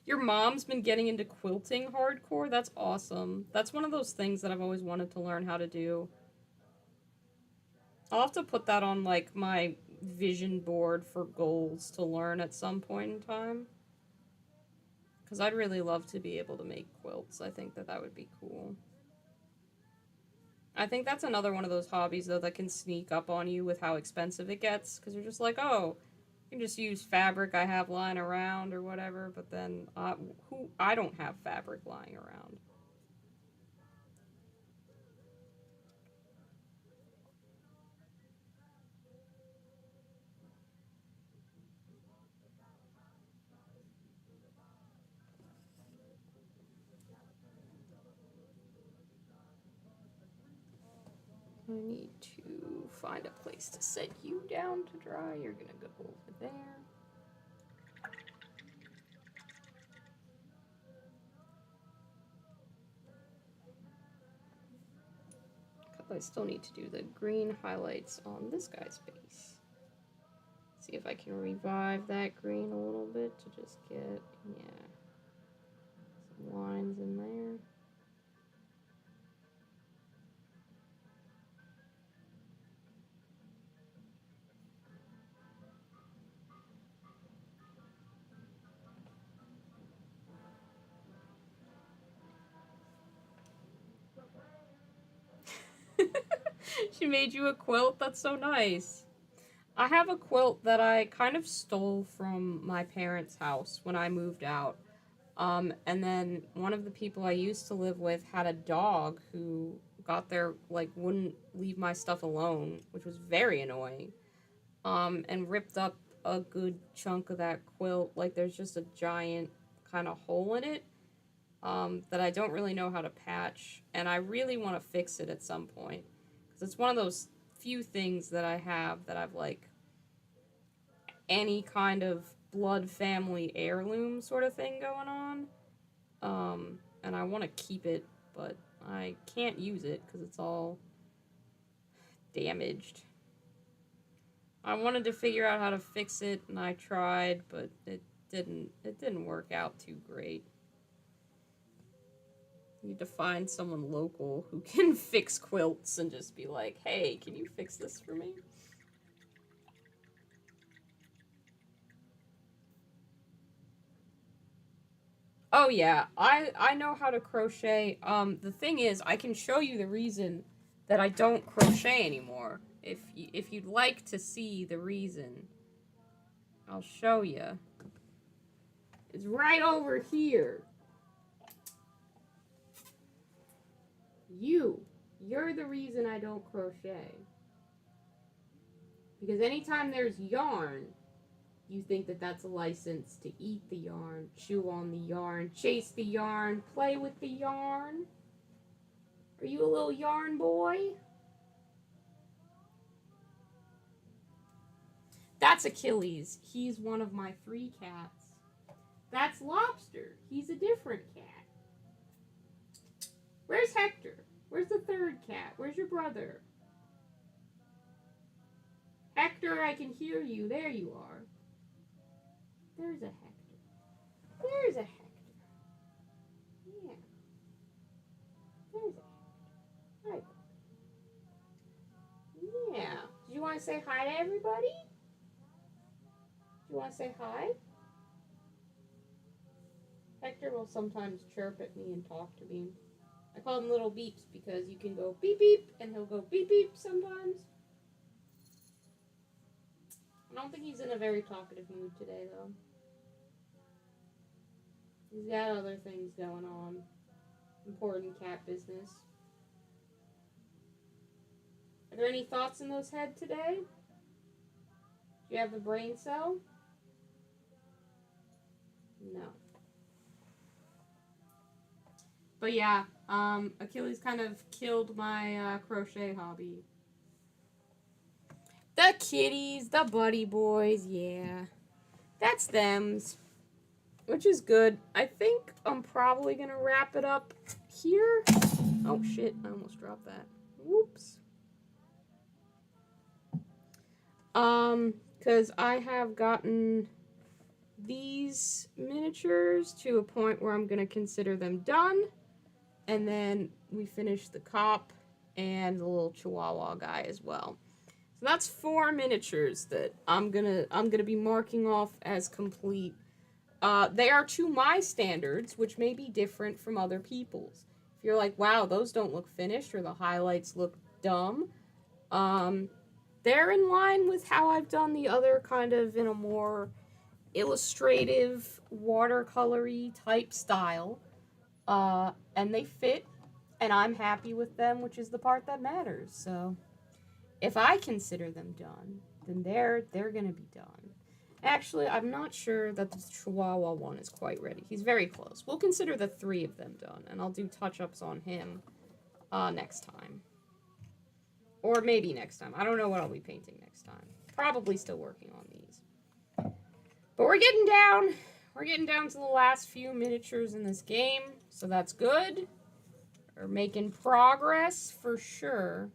Speaker 1: Your mom's been getting into quilting hardcore? That's awesome. That's one of those things that I've always wanted to learn how to do. I'll have to put that on, like, my vision board for goals to learn at some point in time. Because I'd really love to be able to make quilts. I think that would be cool. I think that's another one of those hobbies, though, that can sneak up on you with how expensive it gets. Because you're just like, oh, I can just use fabric I have lying around or whatever. But then, I don't have fabric lying around. I need to find a place to set you down to dry. You're gonna go over there. I still need to do the green highlights on this guy's face. See if I can revive that green a little bit to just get, yeah, some lines in there. She made you a quilt? That's so nice. I have a quilt that I kind of stole from my parents' house when I moved out. And then one of the people I used to live with had a dog who got there, like, wouldn't leave my stuff alone, which was very annoying. And ripped up a good chunk of that quilt. Like, there's just a giant kind of hole in it, that I don't really know how to patch, and I really want to fix it at some point, because it's one of those few things that I have that I've, like, any kind of blood family heirloom sort of thing going on. And I want to keep it, but I can't use it because it's all damaged. I wanted to figure out how to fix it, and I tried, but it didn't work out too great. You need to find someone local who can fix quilts and just be like, hey, can you fix this for me? Oh yeah, I know how to crochet. The thing is, I can show you the reason that I don't crochet anymore. If you'd like to see the reason, I'll show you. It's right over here. You're the reason I don't crochet. Because anytime there's yarn, you think that that's a license to eat the yarn, chew on the yarn, chase the yarn, play with the yarn. Are you a little yarn boy? That's Achilles. He's one of my 3 cats. That's Lobster. He's a different cat. Where's Hector? Where's the 3rd cat? Where's your brother? Hector, I can hear you. There you are. There's a Hector. There's a Hector. Yeah. There's a Hector. Hi. Yeah. Do you want to say hi to everybody? Do you want to say hi? Hector will sometimes chirp at me and talk to me. I call them little beeps because you can go beep beep and he'll go beep beep sometimes. I don't think he's in a very talkative mood today though. He's got other things going on. Important cat business. Are there any thoughts in those head today? Do you have a brain cell? No. But yeah, Achilles kind of killed my crochet hobby. The kitties, the buddy boys, yeah. That's thems. Which is good. I think I'm probably gonna wrap it up here. Oh shit, I almost dropped that. Whoops. Because I have gotten these miniatures to a point where I'm gonna consider them done. And then we finish the cop and the little chihuahua guy as well. So that's 4 miniatures that I'm gonna be marking off as complete. They are to my standards, which may be different from other people's. If you're like, wow, those don't look finished, or the highlights look dumb, they're in line with how I've done the other kind of in a more illustrative, watercolory type style. And they fit, and I'm happy with them, which is the part that matters. So, if I consider them done, then they're gonna be done. Actually, I'm not sure that the Chihuahua one is quite ready. He's very close. We'll consider the 3 of them done, and I'll do touch-ups on him next time. Or maybe next time. I don't know what I'll be painting next time. Probably still working on these. But we're getting down. We're getting down to the last few miniatures in this game, so that's good. We're making progress for sure,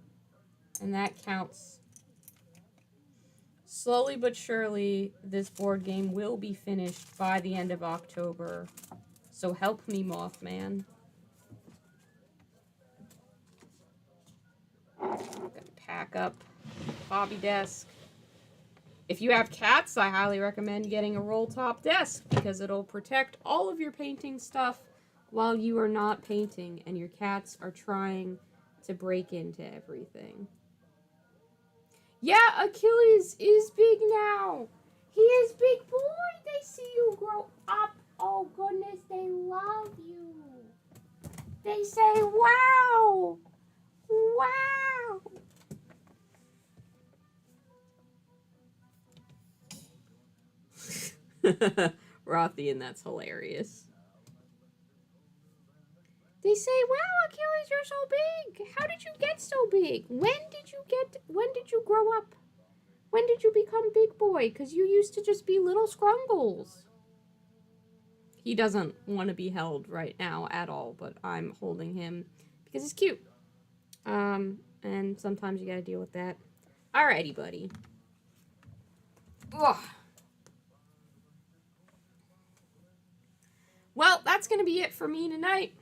Speaker 1: and that counts. Slowly but surely, this board game will be finished by the end of October, so help me, Mothman. I'm gonna pack up hobby desk. If you have cats, I highly recommend getting a roll-top desk because it'll protect all of your painting stuff while you are not painting and your cats are trying to break into everything. Yeah, Achilles is big now. He is big boy. They see you grow up. Oh, goodness, they love you. They say, wow. wow! Rothian, that's hilarious. They say, wow, Achilles, you're so big. How did you get so big? When did you grow up? When did you become big boy? Because you used to just be little scrungles. He doesn't want to be held right now at all, but I'm holding him because he's cute. And sometimes you gotta deal with that. Alrighty, buddy. Ugh. Well, that's gonna be it for me tonight.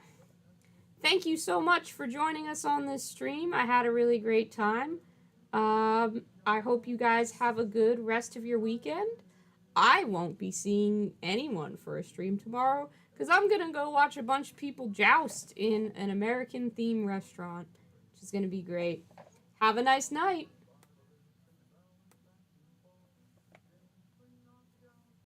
Speaker 1: Thank you so much for joining us on this stream. I had a really great time. I hope you guys have a good rest of your weekend. I won't be seeing anyone for a stream tomorrow because I'm going to go watch a bunch of people joust in an American-themed restaurant, which is going to be great. Have a nice night.